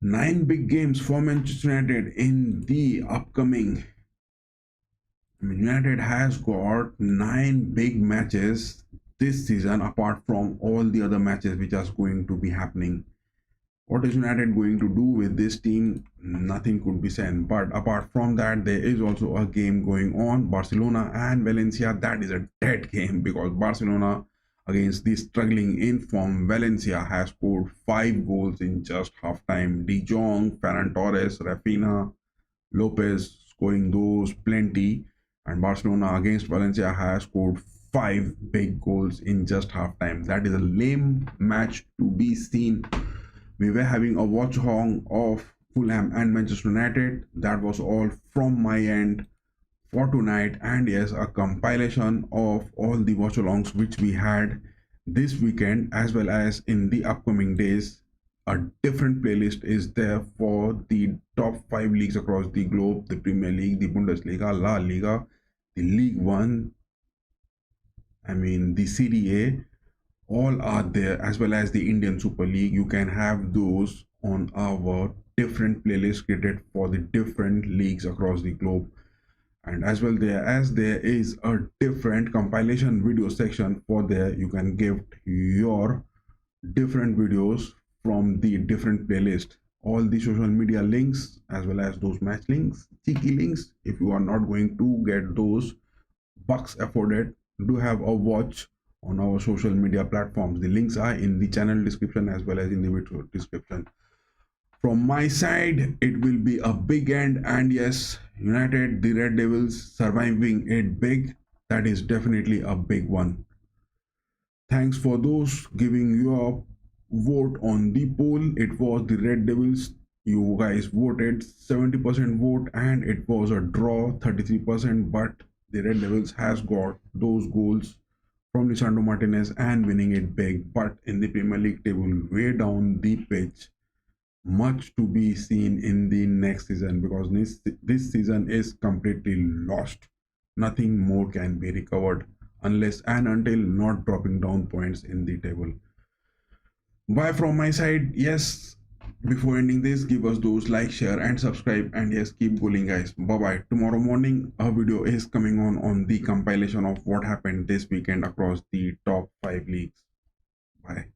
9 big games for Manchester United in the upcoming. United has got 9 big matches this season, apart from all the other matches which are going to be happening. What is United going to do with this team? Nothing could be said. But apart from that, there is also a game going on, Barcelona and Valencia. That is a dead game because Barcelona against the struggling in form Valencia has scored 5 goals in just half time. De Jong, Ferran Torres, Rafinha, Lopez scoring those plenty, and Barcelona against Valencia has scored 5 big goals in just half time. That is a lame match to be seen. We were having a watch along of Fulham and Manchester United. That was all from my end for tonight, and yes, a compilation of all the watch alongs which we had this weekend as well as in the upcoming days. A different playlist is there for the top 5 leagues across the globe: the Premier League, the Bundesliga, La Liga, the League One, the Serie A, all are there, as well as the Indian Super League. You can have those on our different playlists created for the different leagues across the globe. And as well, there is a different compilation video section for there. You can give your different videos from the different playlist. All the social media links as well as those match links, cheeky links, if you are not going to get those bucks afforded, do have a watch on our social media platforms. The links are in the channel description as well as in the video description. From my side, it will be a big end, and yes, United, the Red Devils surviving it big. That is definitely a big one. Thanks for those giving your vote on the poll. It was the Red Devils. You guys voted 70% vote, and it was a draw 33%, but the Red Devils has got those goals from Lisandro Martinez and winning it big. But in the Premier League table, way down the pitch, much to be seen in the next season, because this season is completely lost. Nothing more can be recovered unless and until not dropping down points in the table. Bye from my side. Yes, Before ending this, give us those like, share, and subscribe. And yes, keep going, guys. Bye bye. Tomorrow morning, a video is coming on the compilation of what happened this weekend across the top 5 leagues. Bye.